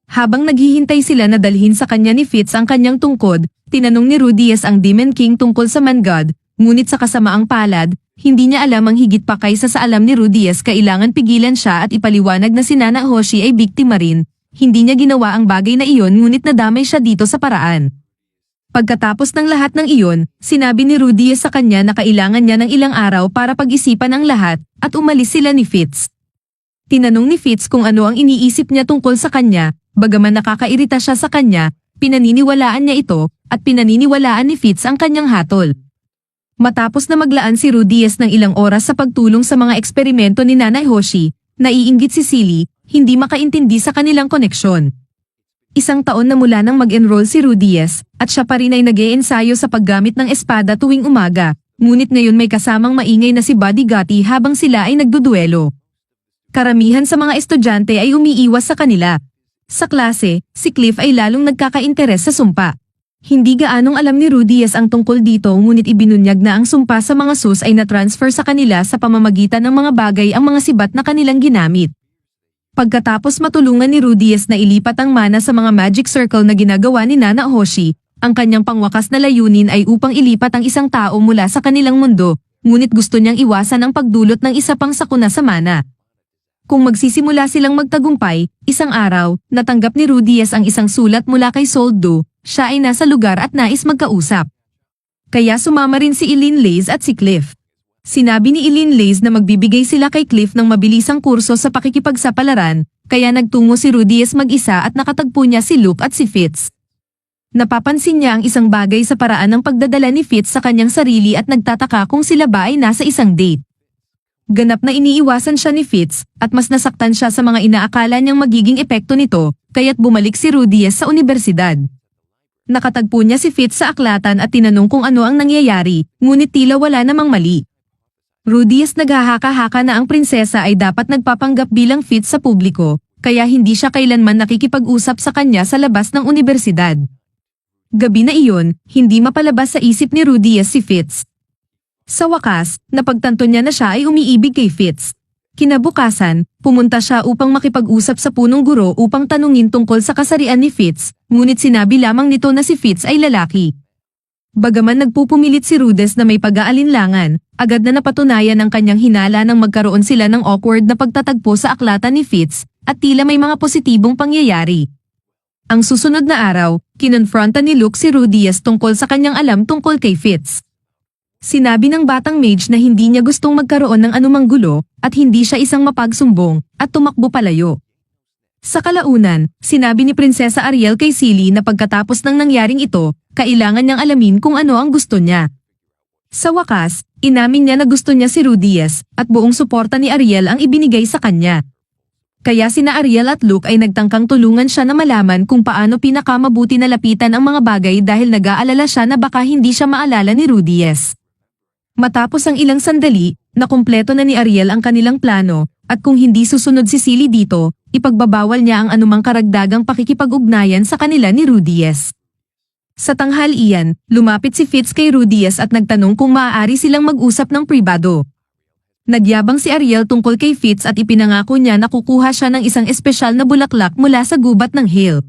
Habang naghihintay sila na dalhin sa kanya ni Fitz ang kanyang tungkod, tinanong ni Rudias ang Demon King tungkol sa Man God, ngunit sa kasamaang palad, hindi niya alam ang higit pa kaysa sa alam ni Rudias. Kailangan pigilan siya at ipaliwanag na si Nana Hoshi ay biktima rin. Hindi niya ginawa ang bagay na iyon ngunit nadamay siya dito sa paraan. Pagkatapos ng lahat ng iyon, sinabi ni Rudias sa kanya na kailangan niya ng ilang araw para pag-isipan ang lahat at umalis sila ni Fitz. Tinanong ni Fitz kung ano ang iniisip niya tungkol sa kanya, bagaman nakakairita siya sa kanya, pinaniniwalaan niya ito at pinaniniwalaan ni Fitz ang kanyang hatol. Matapos na maglaan si Rudias ng ilang oras sa pagtulong sa mga eksperimento ni Nanay Hoshi, naiinggit si Silly, hindi makaintindi sa kanilang koneksyon. Isang taon na mula nang mag-enroll si Rudias, at siya pa rin ay nag-iensayo sa paggamit ng espada tuwing umaga, ngunit ngayon may kasamang maingay na si Buddy Gotti habang sila ay nagduduelo. Karamihan sa mga estudyante ay umiiwas sa kanila. Sa klase, si Cliff ay lalong nagkaka-interes sa sumpa. Hindi gaanong alam ni Rudias ang tungkol dito ngunit ibinunyag na ang sumpa sa mga sus ay na-transfer sa kanila sa pamamagitan ng mga bagay ang mga sibat na kanilang ginamit. Pagkatapos matulungan ni Rudias na ilipat ang mana sa mga magic circle na ginagawa ni Nana Hoshi, ang kanyang pangwakas na layunin ay upang ilipat ang isang tao mula sa kanilang mundo, ngunit gusto niyang iwasan ang pagdulot ng isa pang sakuna sa mana. Kung magsisimula silang magtagumpay, isang araw, natanggap ni Rudias ang isang sulat mula kay Soldo, siya ay nasa lugar at nais magkausap. Kaya sumama rin si Eileen Lays at si Cliff. Sinabi ni Eileen Lays na magbibigay sila kay Cliff ng mabilisang kurso sa pakikipagsapalaran, kaya nagtungo si Rudias mag-isa at nakatagpo niya si Luke at si Fitz. Napapansin niya ang isang bagay sa paraan ng pagdadala ni Fitz sa kanyang sarili at nagtataka kung sila ba ay nasa isang date. Ganap na iniiwasan siya ni Fitz at mas nasaktan siya sa mga inaakala niyang magiging epekto nito, kaya't bumalik si Rudias sa universidad. Nakatagpo niya si Fitz sa aklatan at tinanong kung ano ang nangyayari, ngunit tila wala namang mali. Rudias naghahaka-haka na ang prinsesa ay dapat nagpapanggap bilang Fitz sa publiko, kaya hindi siya kailanman nakikipag-usap sa kanya sa labas ng universidad. Gabi na iyon, hindi mapalabas sa isip ni Rudias si Fitz. Sa wakas, napagtanto niya na siya ay umiibig kay Fitz. Kinabukasan, pumunta siya upang makipag-usap sa punong guro upang tanungin tungkol sa kasarian ni Fitz, ngunit sinabi lamang nito na si Fitz ay lalaki. Bagaman nagpupumilit si Rudias na may pag-aalinlangan, agad na napatunayan ang kanyang hinala nang magkaroon sila ng awkward na pagtatagpo sa aklatan ni Fitz, at tila may mga positibong pangyayari. Ang susunod na araw, kinonfronta ni Luke si Rudias tungkol sa kanyang alam tungkol kay Fitz. Sinabi ng batang mage na hindi niya gustong magkaroon ng anumang gulo, at hindi siya isang mapagsumbong, at tumakbo palayo. Sa kalaunan, sinabi ni Prinsesa Ariel kay Silly na pagkatapos ng nangyaring ito, kailangan niyang alamin kung ano ang gusto niya. Sa wakas, inamin niya na gusto niya si Rudias, at buong suporta ni Ariel ang ibinigay sa kanya. Kaya sina Ariel at Luke ay nagtangkang tulungan siya na malaman kung paano pinakamabuti na lapitan ang mga bagay dahil nag-aalala siya na baka hindi siya maalala ni Rudias. Matapos ang ilang sandali, nakumpleto na ni Ariel ang kanilang plano, at kung hindi susunod si Silly dito, ipagbabawal niya ang anumang karagdagang pakikipag-ugnayan sa kanila ni Rudias. Sa tanghalian, lumapit si Fitz kay Rudias at nagtanong kung maaari silang mag-usap ng pribado. Nagyabang si Ariel tungkol kay Fitz at ipinangako niya na kukuha siya ng isang espesyal na bulaklak mula sa gubat ng hill.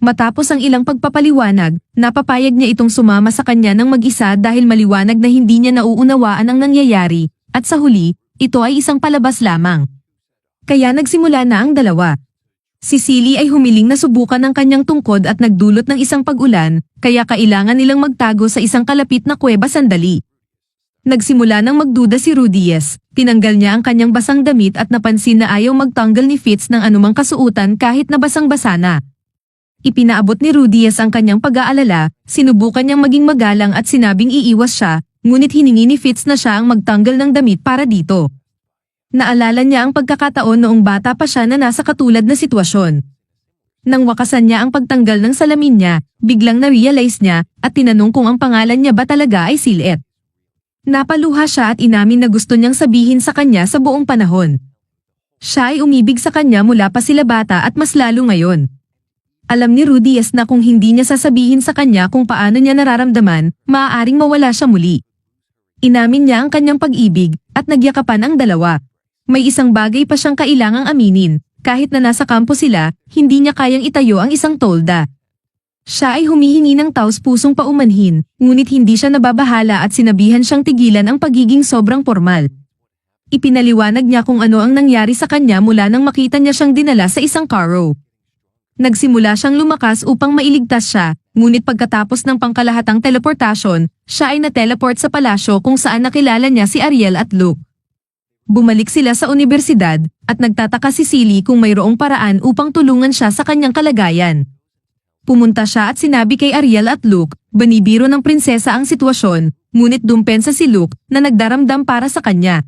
Matapos ang ilang pagpapaliwanag, napapayag niya itong sumama sa kanya ng mag-isa dahil maliwanag na hindi niya nauunawaan ang nangyayari, at sa huli, ito ay isang palabas lamang. Kaya nagsimula na ang dalawa. Si Silly ay humiling na subukan ang kanyang tungkod at nagdulot ng isang pag-ulan, kaya kailangan nilang magtago sa isang kalapit na kuweba sandali. Nagsimula nang magduda si Rudias, tinanggal niya ang kanyang basang damit at napansin na ayaw magtanggal ni Fitz ng anumang kasuutan kahit na basang-basa na. Ipinaabot ni Rudias ang kanyang pag-aalala, sinubukan niyang maging magalang at sinabing iiwas siya, ngunit hiningi ni Fitz na siya ang magtanggal ng damit para dito. Naalala niya ang pagkakataon noong bata pa siya na nasa katulad na sitwasyon. Nang wakasan niya ang pagtanggal ng salamin niya, biglang na-realize niya at tinanong kung ang pangalan niya ba talaga ay Silet. Napaluha siya at inamin na gusto niyang sabihin sa kanya sa buong panahon. Siya ay umibig sa kanya mula pa sila bata at mas lalo ngayon. Alam ni Rudies na kung hindi niya sasabihin sa kanya kung paano niya nararamdaman, maaaring mawala siya muli. Inamin niya ang kanyang pag-ibig at nagyakapan ang dalawa. May isang bagay pa siyang kailangang aminin, kahit na nasa kampo sila, hindi niya kayang itayo ang isang tolda. Siya ay humihingi ng taos-pusong paumanhin, ngunit hindi siya nababahala at sinabihan siyang tigilan ang pagiging sobrang formal. Ipinaliwanag niya kung ano ang nangyari sa kanya mula nang makita niya siyang dinala sa isang karo. Nagsimula siyang lumakas upang mailigtas siya, ngunit pagkatapos ng pangkalahatang teleportasyon, siya ay na-teleport sa palasyo kung saan nakilala niya si Ariel at Luke. Bumalik sila sa unibersidad, at nagtataka si Silly kung mayroong paraan upang tulungan siya sa kanyang kalagayan. Pumunta siya at sinabi kay Ariel at Luke, banibiro ng prinsesa ang sitwasyon, ngunit dumpensa si Luke na nagdaramdam para sa kanya.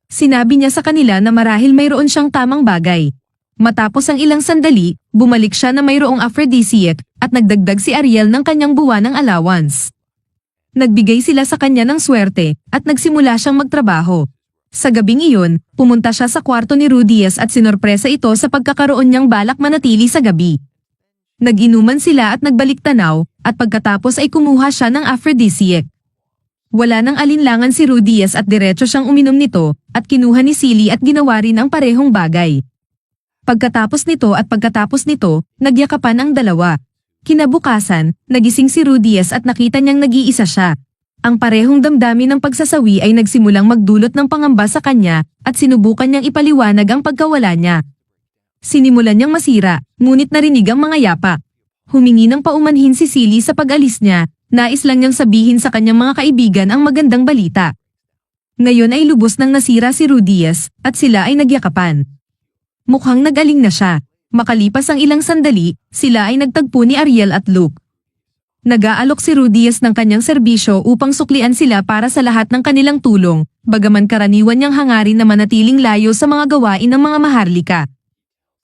Sinabi niya sa kanila na marahil mayroon siyang tamang bagay. Matapos ang ilang sandali, bumalik siya na mayroong aphrodisiac at nagdagdag si Ariel ng kanyang buwanang allowance. Nagbigay sila sa kanya ng swerte at nagsimula siyang magtrabaho. Sa gabing iyon, pumunta siya sa kwarto ni Rudies at sinorpresa ito sa pagkakaroon niyang balak manatili sa gabi. Nag-inuman sila at nagbalik tanaw, at pagkatapos ay kumuha siya ng aphrodisiac. Wala nang alinlangan si Rudies at diretso siyang uminom nito, at kinuha ni Silly at ginawa rin ang parehong bagay. Pagkatapos nito, nagyakapan ang dalawa. Kinabukasan, nagising si Rudies at nakita niyang nag-iisa siya. Ang parehong damdamin ng pagsasawi ay nagsimulang magdulot ng pangamba sa kanya at sinubukan niyang ipaliwanag ang pagkawala niya. Sinimulan niyang masira, ngunit narinig ang mga yapak. Humingi ng paumanhin si Silly sa pag-alis niya, nais lang niyang sabihin sa kanyang mga kaibigan ang magandang balita. Ngayon ay lubos nang nasira si Rudies at sila ay nagyakapan. Mukhang nag-aling na siya. Makalipas ang ilang sandali, sila ay nagtagpo ni Ariel at Luke. Nag-aalok si Rudies ng kanyang serbisyo upang suklian sila para sa lahat ng kanilang tulong, bagaman karaniwan niyang hangarin na manatiling layo sa mga gawain ng mga maharlika.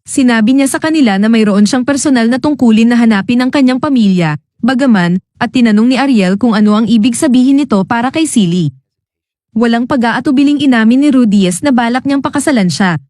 Sinabi niya sa kanila na mayroon siyang personal na tungkulin na hanapin ang kanyang pamilya, bagaman, at tinanong ni Ariel kung ano ang ibig sabihin nito para kay Silly. Walang pag-aatubiling inamin ni Rudies na balak niyang pakasalan siya,